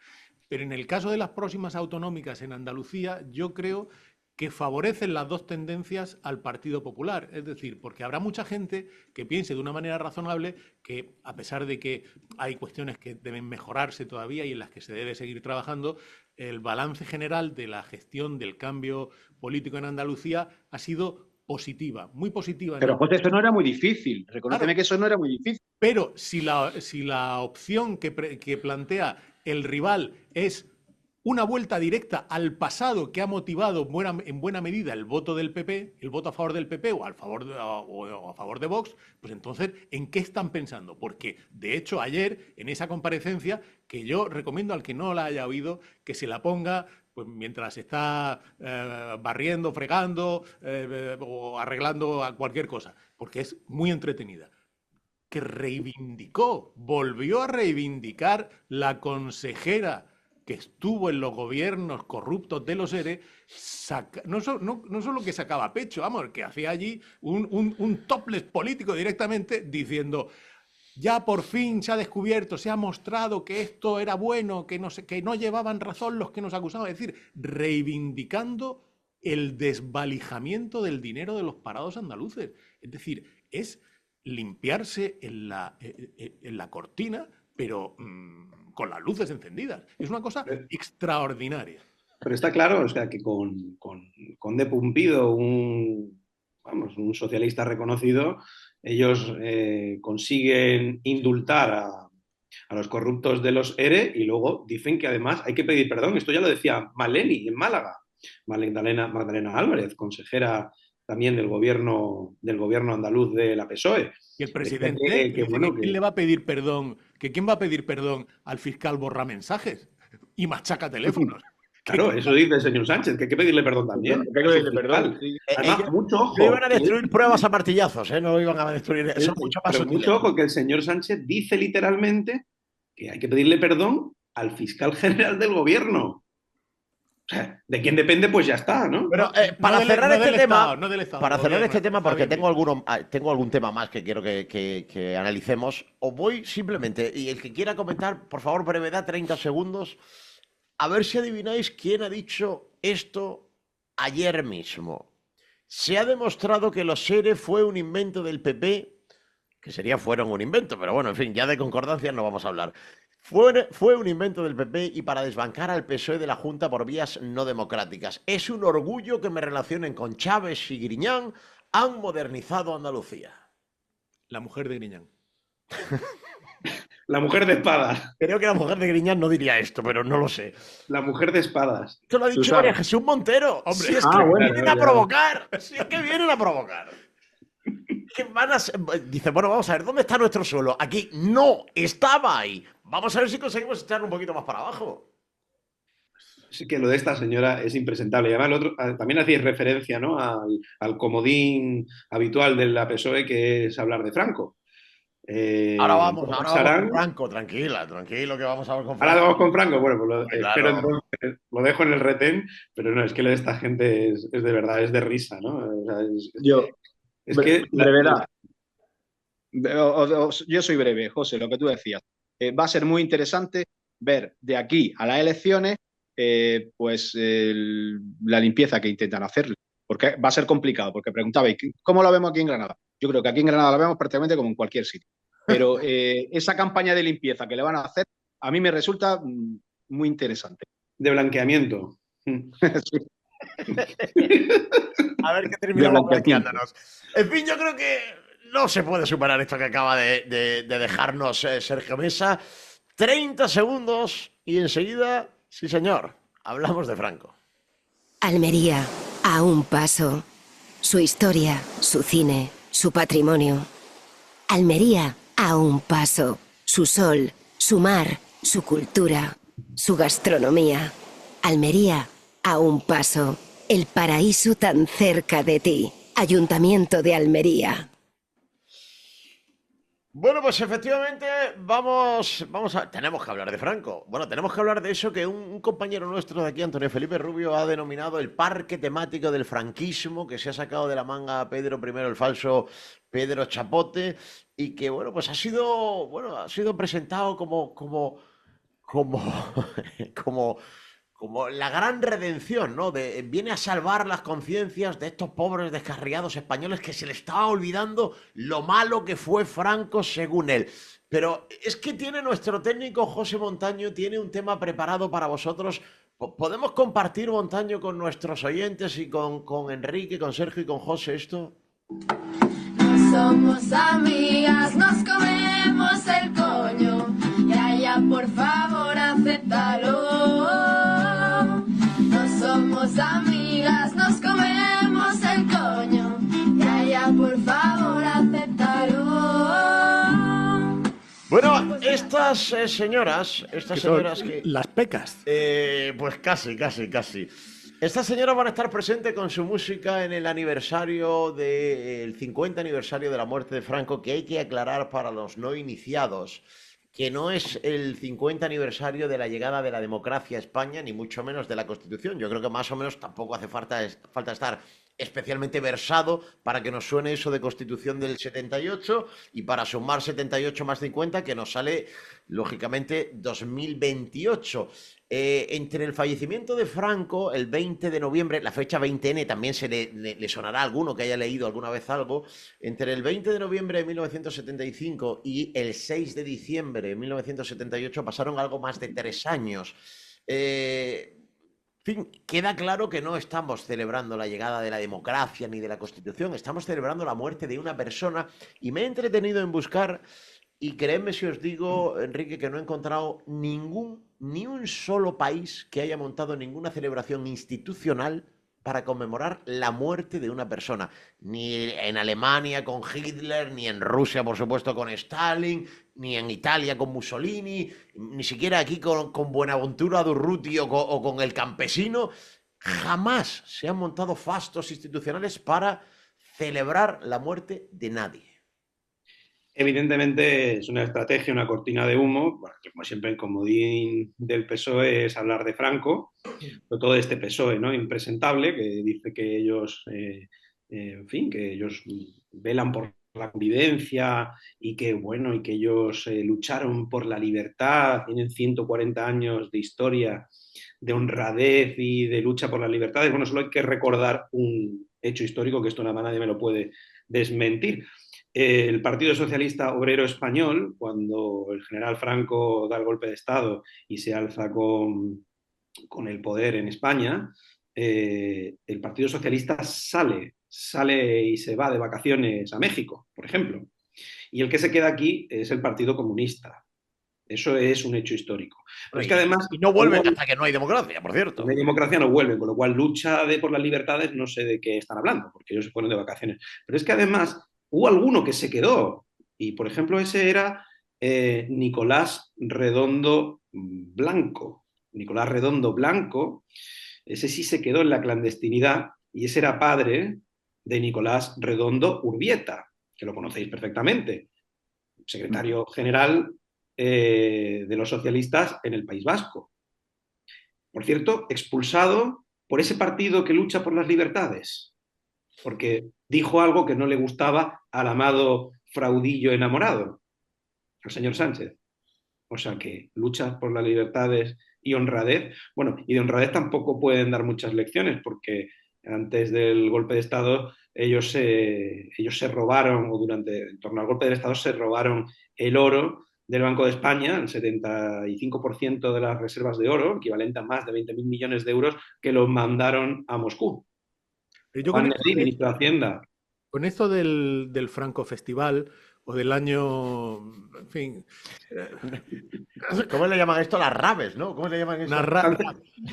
Pero en el caso de las próximas autonómicas en Andalucía, yo creo que favorecen las dos tendencias al Partido Popular. Es decir, porque habrá mucha gente que piense de una manera razonable que, a pesar de que hay cuestiones que deben mejorarse todavía y en las que se debe seguir trabajando, el balance general de la gestión del cambio político en Andalucía ha sido positiva, muy positiva. Pero José, eso no era muy difícil. Reconóceme claro, que eso no era muy difícil. Pero si la opción que plantea el rival es una vuelta directa al pasado que ha motivado en buena medida el voto del PP, el voto a favor del PP o a favor de Vox, pues entonces, ¿en qué están pensando? Porque, de hecho, ayer, en esa comparecencia, que yo recomiendo al que no la haya oído, que se la ponga pues mientras está barriendo, fregando o arreglando cualquier cosa, porque es muy entretenida. que reivindicó, volvió a reivindicar la consejera que estuvo en los gobiernos corruptos de los ERE, no solo que sacaba pecho, vamos, que hacía allí un topless político directamente diciendo: ya por fin se ha descubierto, se ha mostrado que esto era bueno, que no llevaban razón los que nos acusaban. Es decir, reivindicando el desvalijamiento del dinero de los parados andaluces. Es decir, es limpiarse en la cortina, pero con las luces encendidas. Es una cosa extraordinaria. Pero está claro, o sea, que con de Pumpido, un socialista reconocido, ellos consiguen indultar a los corruptos de los ERE y luego dicen que además hay que pedir perdón. Esto ya lo decía Maleni en Málaga, Magdalena Álvarez, consejera también del gobierno andaluz de la PSOE. Y el presidente, ¿quién le va a pedir perdón? ¿Quién va a pedir perdón al fiscal borramensajes y machaca teléfonos? Claro, eso dice el señor Sánchez, que hay que pedirle perdón también. Hay que pedirle perdón. Sí. Además, mucho ojo. No iban a destruir pruebas a martillazos, ¿eh? No iban a destruir eso. Mucho ojo que el señor Sánchez dice literalmente que hay que pedirle perdón al fiscal general del gobierno. O sea, de quién depende, pues ya está, ¿no? Pero para cerrar este tema, porque tengo algún tema más que quiero que analicemos, os voy simplemente, y el que quiera comentar, por favor, brevedad, 30 segundos, a ver si adivináis quién ha dicho esto ayer mismo. Se ha demostrado que los ERE fue un invento del PP, que fueron un invento, pero bueno, en fin, ya de concordancias no vamos a hablar. Fue un invento del PP y para desbancar al PSOE de la Junta por vías no democráticas. Es un orgullo que me relacionen con Chávez y Griñán. Han modernizado Andalucía. La mujer de Griñán. La mujer de espadas. Creo que la mujer de Griñán no diría esto, pero no lo sé. La mujer de espadas. Esto lo ha dicho María Jesús Montero. Hombre, si es que vienen a provocar. Si es que vienen a provocar. Dice, bueno, vamos a ver, ¿dónde está nuestro suelo? Aquí no estaba ahí. Vamos a ver si conseguimos echarlo un poquito más para abajo. Sí, que lo de esta señora es impresentable. Y además, también hacéis referencia, ¿no?, al comodín habitual de la PSOE, que es hablar de Franco. Ahora vamos con Franco, tranquilo, que vamos a ver con Franco. Ahora vamos con Franco, bueno, pues espero entonces, lo dejo en el retén, pero no, es que lo de esta gente es de verdad, es de risa, ¿no? O sea, brevedad. Yo soy breve, José, lo que tú decías. Va a ser muy interesante ver de aquí a las elecciones la limpieza que intentan hacerle. Porque va a ser complicado, porque preguntabais, ¿cómo lo vemos aquí en Granada? Yo creo que aquí en Granada lo vemos prácticamente como en cualquier sitio. Pero esa campaña de limpieza que le van a hacer, a mí me resulta muy interesante. De blanqueamiento. Sí. A ver qué terminamos blanqueándonos. En fin, yo creo que no se puede superar esto que acaba de dejarnos Sergio Mesa. 30 segundos y enseguida, sí señor, hablamos de Franco. Almería, a un paso. Su historia, su cine, su patrimonio. Almería, a un paso. Su sol, su mar, su cultura, su gastronomía. Almería, a un paso. El paraíso tan cerca de ti. Ayuntamiento de Almería. Bueno, pues efectivamente tenemos que hablar de Franco. Bueno, tenemos que hablar de eso que un compañero nuestro de aquí, Antonio Felipe Rubio, ha denominado el parque temático del franquismo, que se ha sacado de la manga a Pedro I el falso Pedro Chapote, y que, bueno, pues ha sido presentado como la gran redención, ¿no? Viene a salvar las conciencias de estos pobres descarriados españoles que se les estaba olvidando lo malo que fue Franco según él. Pero es que tiene nuestro técnico José Montaño, tiene un tema preparado para vosotros. ¿Podemos compartir, Montaño, con nuestros oyentes y con Enrique, con Sergio y con José esto? No somos amigas, nos comemos el coño. Ya, por favor, acéptalo. Somos amigas, nos comemos el coño. Ya, por favor, acéptalo. Bueno, estas señoras que... Las pecas. Pues casi. Estas señoras van a estar presentes con su música en el aniversario del 50 aniversario de la muerte de Franco, que hay que aclarar para los no iniciados que no es el 50 aniversario de la llegada de la democracia a España, ni mucho menos de la Constitución. Yo creo que más o menos tampoco hace falta estar especialmente versado para que nos suene eso de Constitución del 78 y para sumar 78 más 50 que nos sale, lógicamente, 2028. Entre el fallecimiento de Franco, el 20 de noviembre, la fecha 20N también le sonará a alguno que haya leído alguna vez algo, entre el 20 de noviembre de 1975 y el 6 de diciembre de 1978 pasaron algo más de 3 años. En fin, queda claro que no estamos celebrando la llegada de la democracia ni de la Constitución, estamos celebrando la muerte de una persona y me he entretenido en buscar. Y créanme si os digo, Enrique, que no he encontrado ni un solo país que haya montado ninguna celebración institucional para conmemorar la muerte de una persona. Ni en Alemania con Hitler, ni en Rusia, por supuesto, con Stalin, ni en Italia con Mussolini, ni siquiera aquí con Buenaventura Durruti o con el campesino. Jamás se han montado fastos institucionales para celebrar la muerte de nadie. Evidentemente es una estrategia, una cortina de humo. Bueno, como siempre, el comodín del PSOE es hablar de Franco, sobre todo de este PSOE, ¿no? Impresentable, que dice que ellos, en fin, que ellos velan por la convivencia y que, bueno, y que ellos lucharon por la libertad, tienen 140 años de historia, de honradez y de lucha por las libertades. Bueno, solo hay que recordar un hecho histórico, que esto nada más nadie me lo puede desmentir. El Partido Socialista Obrero Español, cuando el general Franco da el golpe de Estado y se alza con el poder en España, el Partido Socialista sale y se va de vacaciones a México, por ejemplo. Y el que se queda aquí es el Partido Comunista. Eso es un hecho histórico. Pero es que además... Y no vuelven hasta que no hay democracia, por cierto. No hay democracia, no vuelven, con lo cual lucha por las libertades, no sé de qué están hablando, porque ellos se ponen de vacaciones. Pero es que además hubo alguno que se quedó, y por ejemplo ese era Nicolás Redondo Blanco. Nicolás Redondo Blanco, ese sí se quedó en la clandestinidad, y ese era padre de Nicolás Redondo Urbieta, que lo conocéis perfectamente, secretario general de los socialistas en el País Vasco. Por cierto, expulsado por ese partido que lucha por las libertades, porque dijo algo que no le gustaba al amado fraudillo enamorado, al señor Sánchez. O sea que luchas por las libertades y honradez. Bueno, y de honradez tampoco pueden dar muchas lecciones, porque antes del golpe de Estado ellos se robaron, o en torno al golpe del Estado se robaron el oro del Banco de España, el 75% de las reservas de oro, equivalente a más de 20.000 millones de euros, que los mandaron a Moscú. Juan Negrín, ministro de Hacienda. Con esto del Franco Festival o del año, en fin... ¿Cómo le llaman esto? Las raves, ¿no? ¿Cómo le llaman eso?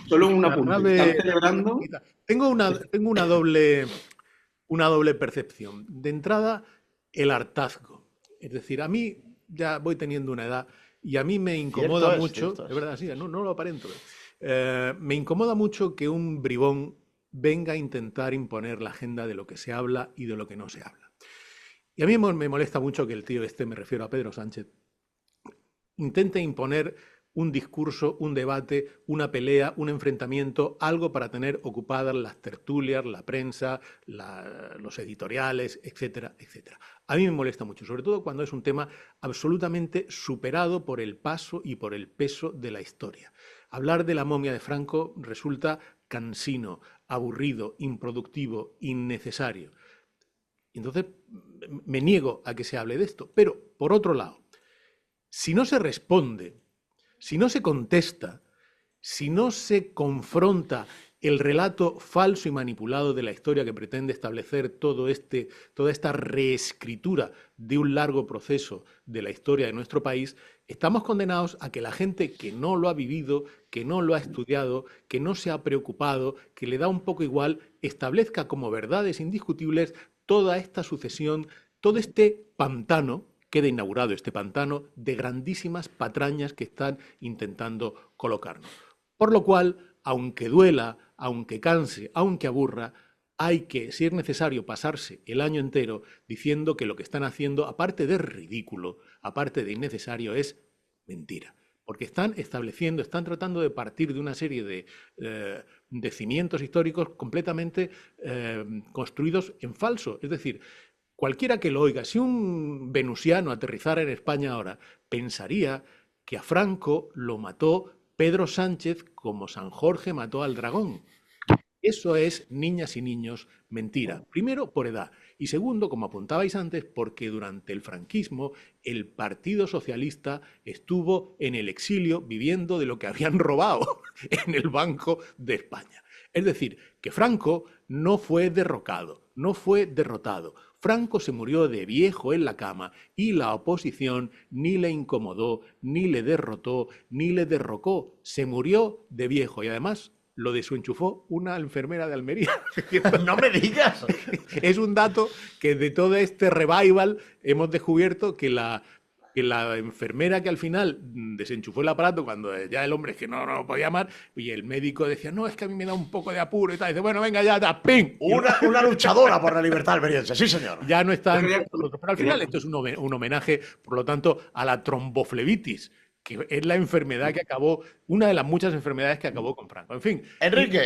Solo un apunte. ¿Están celebrando? Tengo una doble percepción. De entrada, el hartazgo. Es decir, a mí ya voy teniendo una edad y a mí me incomoda mucho, es verdad, sí, no lo aparento, me incomoda mucho que un bribón venga a intentar imponer la agenda de lo que se habla y de lo que no se habla. Y a mí me molesta mucho que el tío me refiero a Pedro Sánchez, intente imponer un discurso, un debate, una pelea, un enfrentamiento, algo para tener ocupadas las tertulias, la prensa, los editoriales, etcétera, etcétera. A mí me molesta mucho, sobre todo cuando es un tema absolutamente superado por el paso y por el peso de la historia. Hablar de la momia de Franco resulta cansino, aburrido, improductivo, innecesario. Entonces me niego a que se hable de esto. Pero, por otro lado, si no se responde, si no se contesta, si no se confronta el relato falso y manipulado de la historia que pretende establecer toda esta reescritura de un largo proceso de la historia de nuestro país, estamos condenados a que la gente que no lo ha vivido, que no lo ha estudiado, que no se ha preocupado, que le da un poco igual, establezca como verdades indiscutibles toda esta sucesión, todo este pantano. Queda inaugurado este pantano de grandísimas patrañas que están intentando colocarnos. Por lo cual, aunque duela, aunque canse, aunque aburra, hay que, si es necesario, pasarse el año entero diciendo que lo que están haciendo, aparte de ridículo, aparte de innecesario, es mentira. Porque están estableciendo, están tratando de partir de una serie de cimientos históricos completamente construidos en falso. Es decir, cualquiera que lo oiga, si un venusiano aterrizara en España ahora, pensaría que a Franco lo mató Pedro Sánchez como San Jorge mató al dragón. Eso es, niñas y niños, mentira. Primero, por edad. Y segundo, como apuntabais antes, porque durante el franquismo el Partido Socialista estuvo en el exilio viviendo de lo que habían robado en el Banco de España. Es decir, que Franco no fue derrocado, no fue derrotado. Franco se murió de viejo en la cama y la oposición ni le incomodó, ni le derrotó, ni le derrocó. Se murió de viejo y además lo desenchufó una enfermera de Almería. ¡No me digas! Es un dato que de todo este revival hemos descubierto que la enfermera que al final desenchufó el aparato cuando ya el hombre es que no lo podía más y el médico decía, no, es que a mí me da un poco de apuro y tal. Y dice, bueno, venga ya, ¡ping! Una luchadora por la libertad almeriense, sí señor. Ya no está entre nosotros. Pero al final esto es un homenaje, por lo tanto, a la tromboflebitis, que es la enfermedad que acabó, una de las muchas enfermedades que acabó con Franco. En fin. Enrique.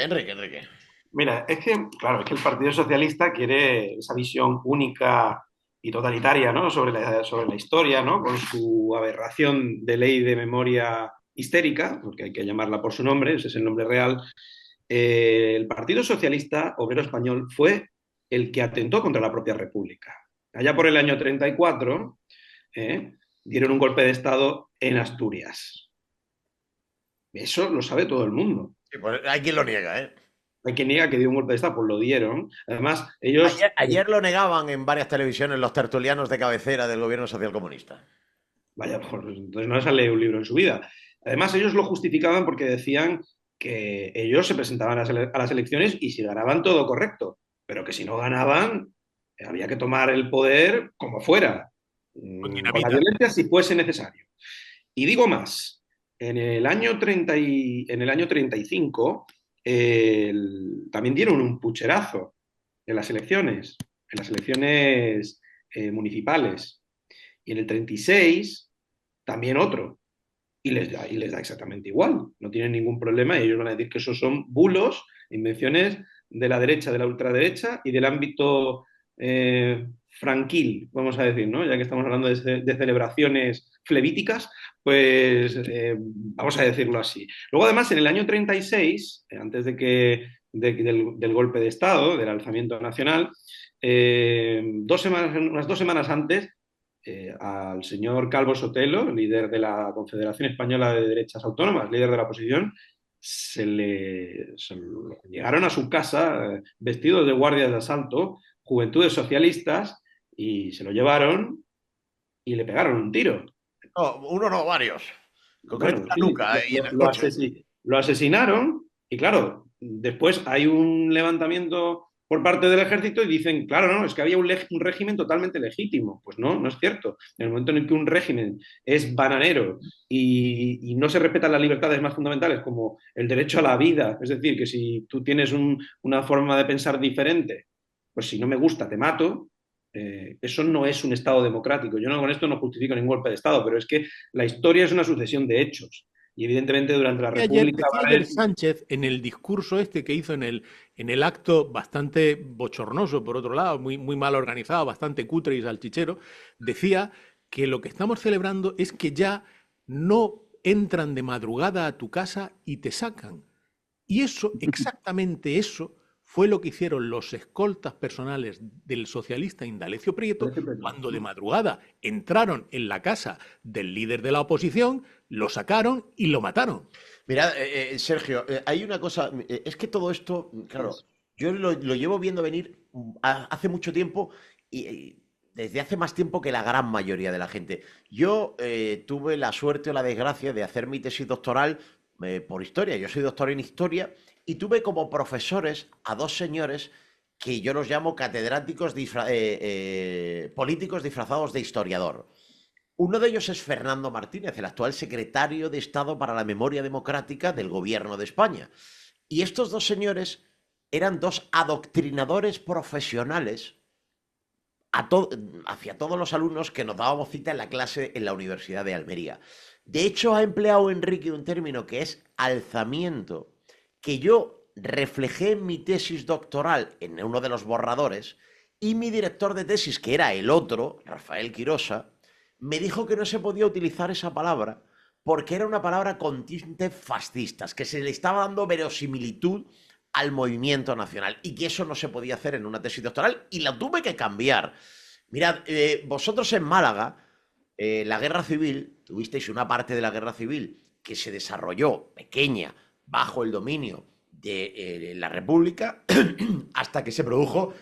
Mira, es que, claro, es que el Partido Socialista quiere esa visión única y totalitaria, ¿no? sobre la historia, ¿no? Con su aberración de ley de memoria histérica, porque hay que llamarla por su nombre, ese es el nombre real. El Partido Socialista Obrero Español fue el que atentó contra la propia República. Allá por el año 34, dieron un golpe de Estado en Asturias. Eso lo sabe todo el mundo. Sí, pues hay quien lo niega, ¿eh? Hay quien niega que dio un golpe de Estado, pues lo dieron. Además, ellos... Ayer lo negaban en varias televisiones los tertulianos de cabecera del gobierno socialcomunista. Vaya, pues entonces no les han leído un libro en su vida. Además, ellos lo justificaban porque decían que ellos se presentaban a las elecciones y si ganaban todo correcto, pero que si no ganaban había que tomar el poder como fuera, con la violencia si fuese necesario. Y digo más, en el año 35 también dieron un pucherazo en las elecciones municipales. Y en el 36 también otro. Y les da exactamente igual. No tienen ningún problema y ellos van a decir que esos son bulos, invenciones de la derecha, de la ultraderecha y del ámbito franquil, vamos a decir, ¿no? Ya que estamos hablando de celebraciones flevíticas, pues vamos a decirlo así. Luego, además, en el año 36, antes del golpe de Estado, del alzamiento nacional, unas 2 semanas antes, al señor Calvo Sotelo, líder de la Confederación Española de Derechas Autónomas, líder de la oposición, llegaron a su casa vestidos de guardias de asalto, juventudes socialistas, y se lo llevaron y le pegaron un tiro. No, uno no, varios. Bueno, lo asesinaron y claro, después hay un levantamiento por parte del ejército y dicen, claro, no, es que había un régimen totalmente legítimo. Pues no, no es cierto. En el momento en el que un régimen es bananero y no se respetan las libertades más fundamentales como el derecho a la vida, es decir, que si tú tienes una forma de pensar diferente, pues si no me gusta te mato, eso no es un Estado democrático. Yo con esto no justifico ningún golpe de Estado, pero es que la historia es una sucesión de hechos. Y evidentemente durante la República... Ayer Sánchez, en el discurso este que hizo en el acto bastante bochornoso, por otro lado, muy, muy mal organizado, bastante cutre y salchichero, decía que lo que estamos celebrando es que ya no entran de madrugada a tu casa y te sacan. Y eso, exactamente eso, fue lo que hicieron los escoltas personales del socialista Indalecio Prieto cuando de madrugada entraron en la casa del líder de la oposición, lo sacaron y lo mataron. Mira, Sergio, hay una cosa, es que todo esto, claro, yo lo llevo viendo venir hace mucho tiempo y desde hace más tiempo que la gran mayoría de la gente. Yo tuve la suerte o la desgracia de hacer mi tesis doctoral por historia. Yo soy doctor en historia y tuve como profesores a 2 señores que yo los llamo catedráticos políticos disfrazados de historiador. Uno de ellos es Fernando Martínez, el actual secretario de Estado para la Memoria Democrática del Gobierno de España. Y estos dos señores eran dos adoctrinadores profesionales hacia todos los alumnos que nos dábamos cita en la clase en la Universidad de Almería. De hecho, ha empleado Enrique un término que es alzamiento, que yo reflejé en mi tesis doctoral en uno de los borradores, y mi director de tesis, que era el otro, Rafael Quirosa, me dijo que no se podía utilizar esa palabra porque era una palabra con tintes fascistas, que se le estaba dando verosimilitud al movimiento nacional y que eso no se podía hacer en una tesis doctoral y la tuve que cambiar. Mirad, vosotros en Málaga, la guerra civil, tuvisteis una parte de la guerra civil que se desarrolló pequeña bajo el dominio de la República hasta que se produjo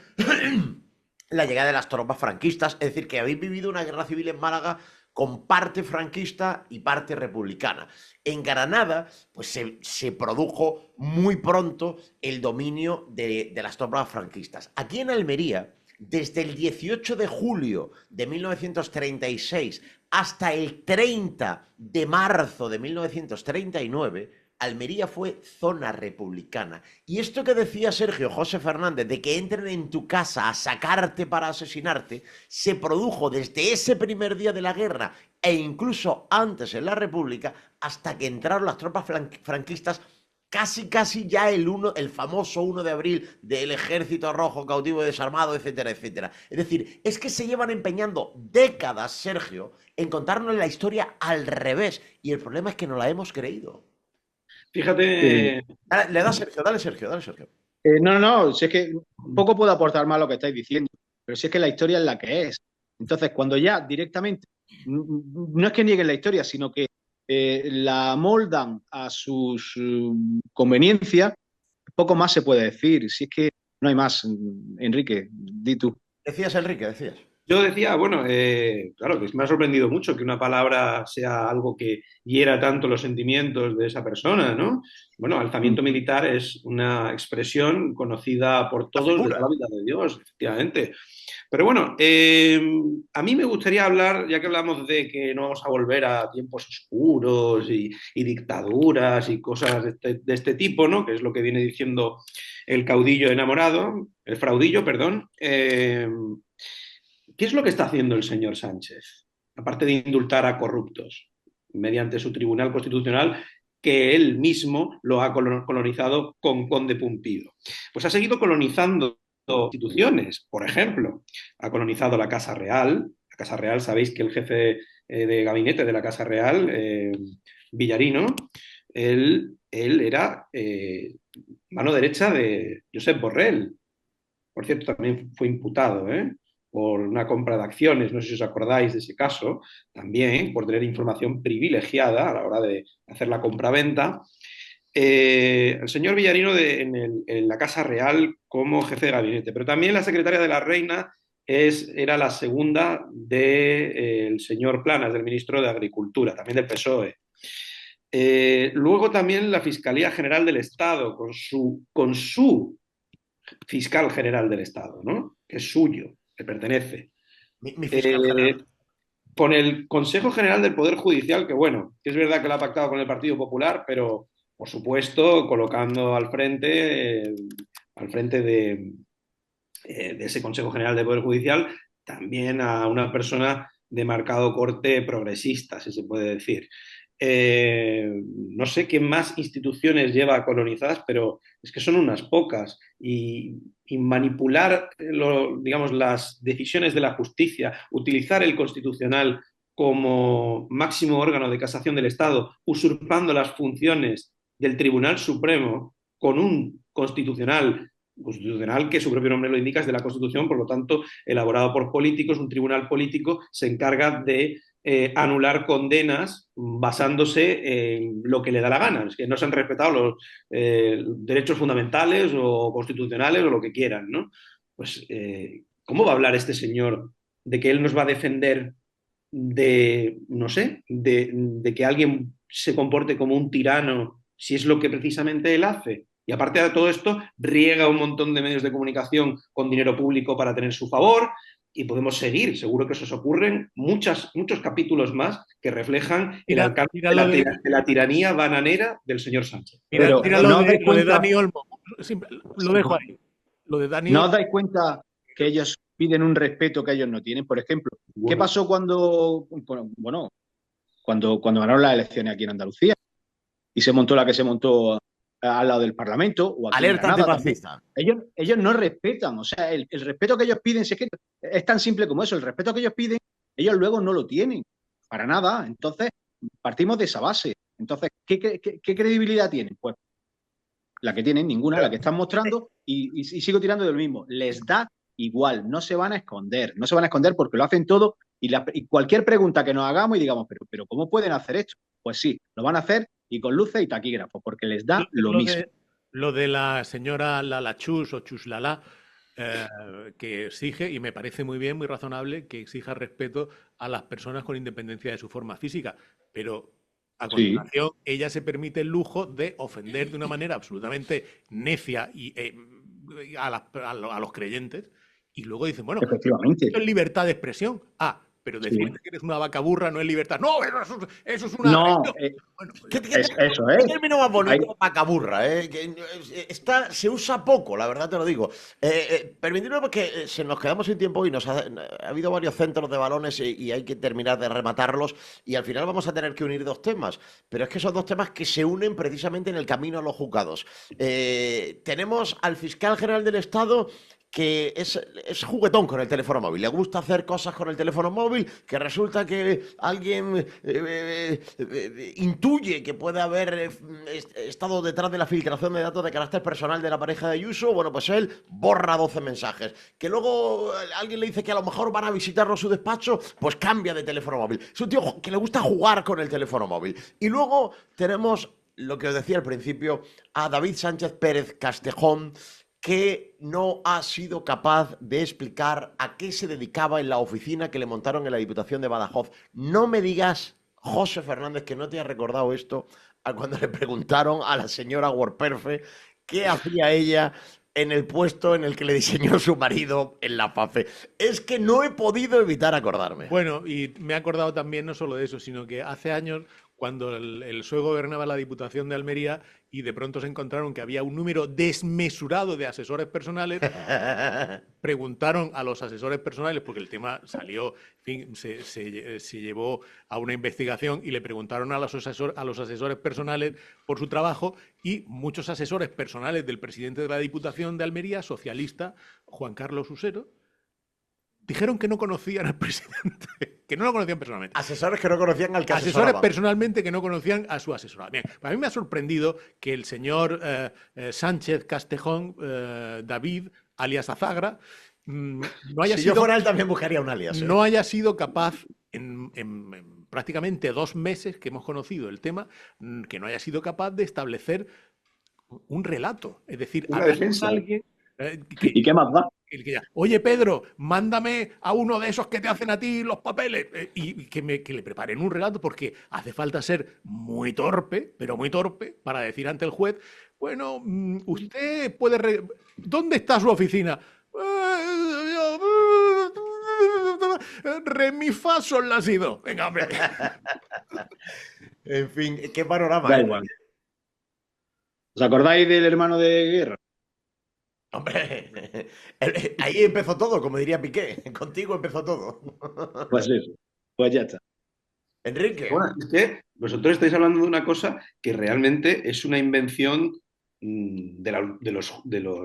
la llegada de las tropas franquistas. Es decir, que habéis vivido una guerra civil en Málaga con parte franquista y parte republicana. En Granada, pues se produjo muy pronto el dominio de las tropas franquistas. Aquí en Almería, desde el 18 de julio de 1936 hasta el 30 de marzo de 1939, Almería fue zona republicana. Y esto que decía Sergio José Fernández, de que entren en tu casa a sacarte para asesinarte, se produjo desde ese primer día de la guerra e incluso antes en la República, hasta que entraron las tropas franquistas, casi ya el famoso 1 de abril del Ejército Rojo, cautivo y desarmado, etcétera, etcétera. Es decir, es que se llevan empeñando décadas, Sergio, en contarnos la historia al revés. Y el problema es que no la hemos creído. Fíjate. Le da Sergio, dale Sergio, dale Sergio. No, si es que poco puedo aportar más lo que estáis diciendo, pero si es que la historia es la que es. Entonces, cuando ya directamente, no es que nieguen la historia, sino que la moldan a sus conveniencias, poco más se puede decir. Si es que no hay más, Enrique, di tú. Decías, Enrique, decías. Yo decía, bueno, claro, que me ha sorprendido mucho que una palabra sea algo que hiera tanto los sentimientos de esa persona, ¿no? Bueno, alzamiento militar es una expresión conocida por todos de toda la vida de Dios, efectivamente. Pero bueno, a mí me gustaría hablar, ya que hablamos de que no vamos a volver a tiempos oscuros y dictaduras y cosas de este tipo, ¿no? Que es lo que viene diciendo el caudillo enamorado, el fraudillo, perdón. ¿Qué es lo que está haciendo el señor Sánchez? Aparte de indultar a corruptos mediante su Tribunal Constitucional, que él mismo lo ha colonizado con Conde Pumpido. Pues ha seguido colonizando instituciones. Por ejemplo, ha colonizado la Casa Real. La Casa Real, sabéis que el jefe de gabinete de la Casa Real, Villarino, él era mano derecha de Josep Borrell. Por cierto, también fue imputado, por una compra de acciones, no sé si os acordáis de ese caso, también por tener información privilegiada a la hora de hacer la compraventa. El señor Villarino en la Casa Real como jefe de gabinete, pero también la secretaria de la Reina era la segunda del señor Planas, del ministro de Agricultura, también del PSOE. Luego también la Fiscalía General del Estado, con su fiscal general del Estado, ¿no? Que es suyo, que pertenece. Mi fiscal general. Con el Consejo General del Poder Judicial, que bueno, que es verdad que lo ha pactado con el Partido Popular, pero por supuesto colocando al frente de ese Consejo General del Poder Judicial también a una persona de marcado corte progresista, si se puede decir. No sé qué más instituciones lleva colonizadas, pero es que son unas pocas y manipular digamos, las decisiones de la justicia, utilizar el Constitucional como máximo órgano de casación del Estado, usurpando las funciones del Tribunal Supremo con un constitucional que su propio nombre lo indica, es de la Constitución, por lo tanto, elaborado por políticos, un tribunal político se encarga de anular condenas basándose en lo que le da la gana. Es que no se han respetado los derechos fundamentales o constitucionales o lo que quieran, ¿no? Pues, ¿cómo va a hablar este señor de que él nos va a defender no sé, de que alguien se comporte como un tirano si es lo que precisamente él hace? Y aparte de todo esto, riega un montón de medios de comunicación con dinero público para tener su favor, y podemos seguir. Seguro que se os ocurren muchos capítulos más que reflejan el alcance de la tiranía bananera del señor Sánchez. Mira, Pero, lo de Dani Olmo. Lo dejo ahí. Lo de Dani ¿No Olmo. os dais cuenta que ellos piden un respeto que ellos no tienen? Por ejemplo, ¿qué pasó cuando ganaron las elecciones aquí en Andalucía? Y se montó la que se montó al lado del Parlamento. O aquí Alerta en Granada antifascista. ellos no respetan. O sea, el respeto que ellos piden, si es que es tan simple como eso, el respeto que ellos piden, ellos luego no lo tienen. Para nada. Entonces, partimos de esa base. Entonces, ¿qué credibilidad tienen? Pues la que tienen, ninguna, la que están mostrando, y sigo tirando del mismo. Les da igual, no se van a esconder porque lo hacen todo, y cualquier pregunta que nos hagamos y digamos, pero ¿cómo pueden hacer esto? Pues sí, lo van a hacer y con luces y taquígrafos, porque les da lo mismo. Lo de la señora Lala Chus o Chus Lala, que exige, y me parece muy bien, muy razonable, que exija respeto a las personas con independencia de su forma física, pero a continuación ella se permite el lujo de ofender de una manera absolutamente necia y, a los creyentes, y luego dicen, bueno, efectivamente, esto es libertad de expresión. Pero decirte que eres una vaca burra no es libertad. No, eso es una... No, bueno, ¿Qué término más bonito, vaca burra? Se usa poco, la verdad te lo digo. Permitidme porque se nos quedamos sin tiempo y ha habido varios centros de balones y hay que terminar de rematarlos y al final vamos a tener que unir dos temas. Pero es que son dos temas que se unen precisamente en el camino a los juzgados. Tenemos al fiscal general del Estado que es juguetón con el teléfono móvil, le gusta hacer cosas con el teléfono móvil, que resulta que alguien intuye que puede haber estado detrás de la filtración de datos de carácter personal de la pareja de Ayuso, bueno, pues él borra 12 mensajes. Que luego alguien le dice que a lo mejor van a visitarlo a su despacho, pues cambia de teléfono móvil. Es un tío que le gusta jugar con el teléfono móvil. Y luego tenemos, lo que os decía al principio, a David Sánchez Pérez Castejón, que no ha sido capaz de explicar a qué se dedicaba en la oficina que le montaron en la Diputación de Badajoz. No me digas, José Fernández, que no te has recordado esto a cuando le preguntaron a la señora WordPerfect qué hacía ella en el puesto en el que le diseñó su marido en la FAFE. Es que no he podido evitar acordarme. Bueno, y me he acordado también no solo de eso, sino que hace años, cuando el PSOE gobernaba la Diputación de Almería y de pronto se encontraron que había un número desmesurado de asesores personales, preguntaron a los asesores personales, porque el tema salió, en fin, se llevó a una investigación y le preguntaron a los asesores personales por su trabajo y muchos asesores personales del presidente de la Diputación de Almería, socialista, Juan Carlos Usero, dijeron que no conocían al presidente, que no lo conocían personalmente. Asesores que no conocían al que Asesores asesoraba. personalmente que no conocían a su asesorado. Bien, a mí me ha sorprendido que el señor Sánchez Castejón, David, alias Azagra, no haya Si sido, yo fuera él también buscaría un alias. no haya sido capaz en prácticamente 2 meses que hemos conocido el tema, que no haya sido capaz de establecer un relato. Es decir, una hablar defensa. con alguien ¿Y qué más da? oye, Pedro, mándame a uno de esos que te hacen a ti los papeles y que le preparen un relato, porque hace falta ser muy torpe, pero muy torpe, para decir ante el juez, bueno, usted puede... ¿Dónde está su oficina? Re, mi, fa, sol, la, si, do. Venga, hombre. En fin, qué panorama. Da igual. ¿Os acordáis del hermano de Guerra? Hombre, ahí empezó todo, como diría Piqué. Contigo empezó todo. Pues eso, pues ya está. Enrique. Bueno, es que vosotros estáis hablando de una cosa que realmente es una invención de los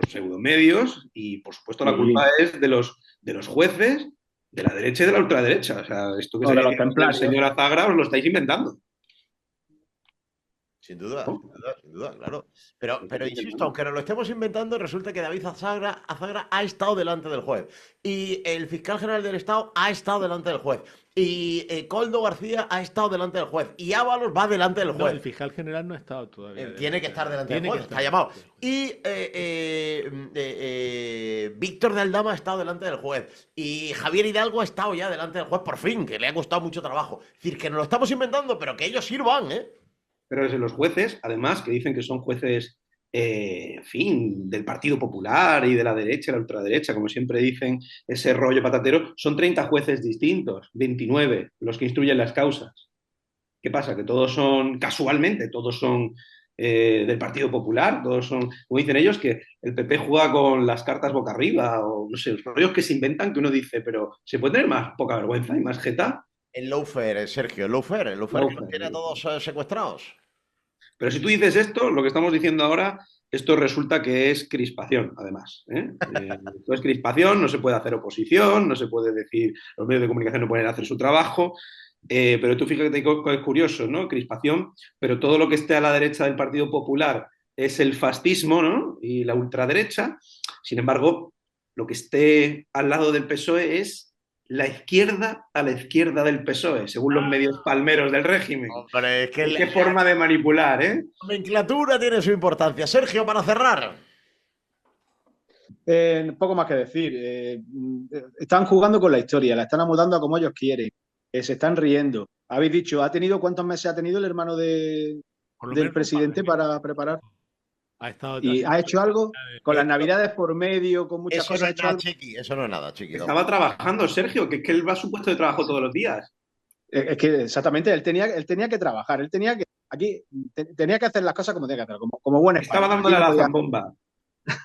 pseudomedios y, por supuesto, la culpa es de los jueces, de la derecha y de la ultraderecha. O sea, esto que O se de los dice el templarios. señor Azagra os lo estáis inventando. Sin duda, claro. Pero insisto, aunque nos lo estemos inventando, resulta que David Azagra ha estado delante del juez. Y el fiscal general del Estado ha estado delante del juez. Y Coldo García ha estado delante del juez. Y Ábalos va delante del No, juez. el fiscal general no ha estado todavía. Tiene que estar delante del Tiene juez, que está estar. llamado. Y Víctor de Aldama ha estado delante del juez. Y Javier Hidalgo ha estado ya delante del juez, por fin, que le ha costado mucho trabajo. Es decir, que nos lo estamos inventando, pero que ellos sirvan, ¿eh? Pero desde los jueces, además, que dicen que son jueces en fin, del Partido Popular y de la derecha y la ultraderecha, como siempre dicen, ese rollo patatero, son 30 jueces distintos, 29 los que instruyen las causas. ¿Qué pasa? Que todos son, casualmente, todos son del Partido Popular, todos son, como dicen ellos, que el PP juega con las cartas boca arriba, o no sé, los rollos que se inventan que uno dice, pero ¿se puede tener más poca vergüenza y más jeta? El lawfare, Sergio, el lawfare que los tiene a todos secuestrados. Pero si tú dices esto, lo que estamos diciendo ahora, esto resulta que es crispación, además. Esto es crispación, no se puede hacer oposición, no se puede decir, los medios de comunicación no pueden hacer su trabajo. Pero tú fíjate que es curioso, ¿no? Crispación, pero todo lo que esté a la derecha del Partido Popular es el fascismo, ¿no? Y la ultraderecha. Sin embargo, lo que esté al lado del PSOE es la izquierda a la izquierda del PSOE, según los medios palmeros del régimen. Hombre, es que qué forma de manipular, ¿eh? La nomenclatura tiene su importancia. Sergio, para cerrar. Poco más que decir. Están jugando con la historia, la están amoldando a como ellos quieren. Se están riendo. Habéis dicho, ¿cuántos meses ha tenido el hermano del presidente para preparar? ¿Y ha hecho algo? Con las navidades por medio, con muchas cosas. Eso no es nada, Chiqui. Estaba trabajando, Sergio, que es que él va a su puesto de trabajo todos los días. Es que exactamente, él tenía que trabajar, tenía que hacer las cosas como tenía que hacer, como buen español. Estaba dándole a la zambomba.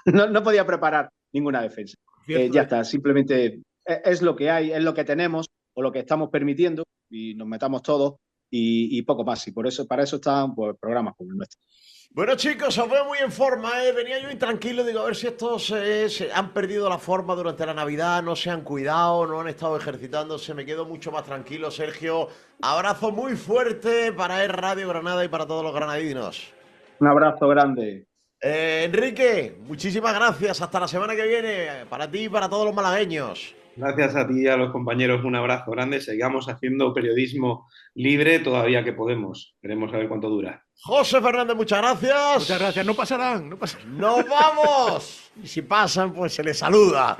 No podía preparar ninguna defensa. Ya está, simplemente es lo que hay, es lo que tenemos o lo que estamos permitiendo y nos metamos todos y poco más. Y para eso están pues, programas como el nuestro. Bueno, chicos, os veo muy en forma, ¿eh? Venía yo intranquilo, digo, a ver si estos se han perdido la forma durante la Navidad, no se han cuidado, no han estado ejercitándose. Me quedo mucho más tranquilo, Sergio. Abrazo muy fuerte para Radio Granada y para todos los granadinos. Un abrazo grande. Enrique, muchísimas gracias. Hasta la semana que viene, para ti y para todos los malagueños. Gracias a ti y a los compañeros, un abrazo grande. Sigamos haciendo periodismo libre todavía que podemos. Veremos a ver cuánto dura. José Fernández, muchas gracias. Muchas gracias, no pasarán. ¡Nos vamos! Y si pasan, pues se les saluda.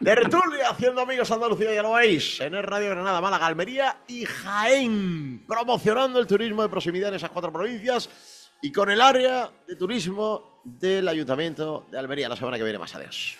Tertulia, haciendo amigos Andalucía, ya lo veis, en el Radio Granada, Málaga, Almería y Jaén, promocionando el turismo de proximidad en esas 4 provincias y con el área de turismo del Ayuntamiento de Almería. La semana que viene más. Adiós.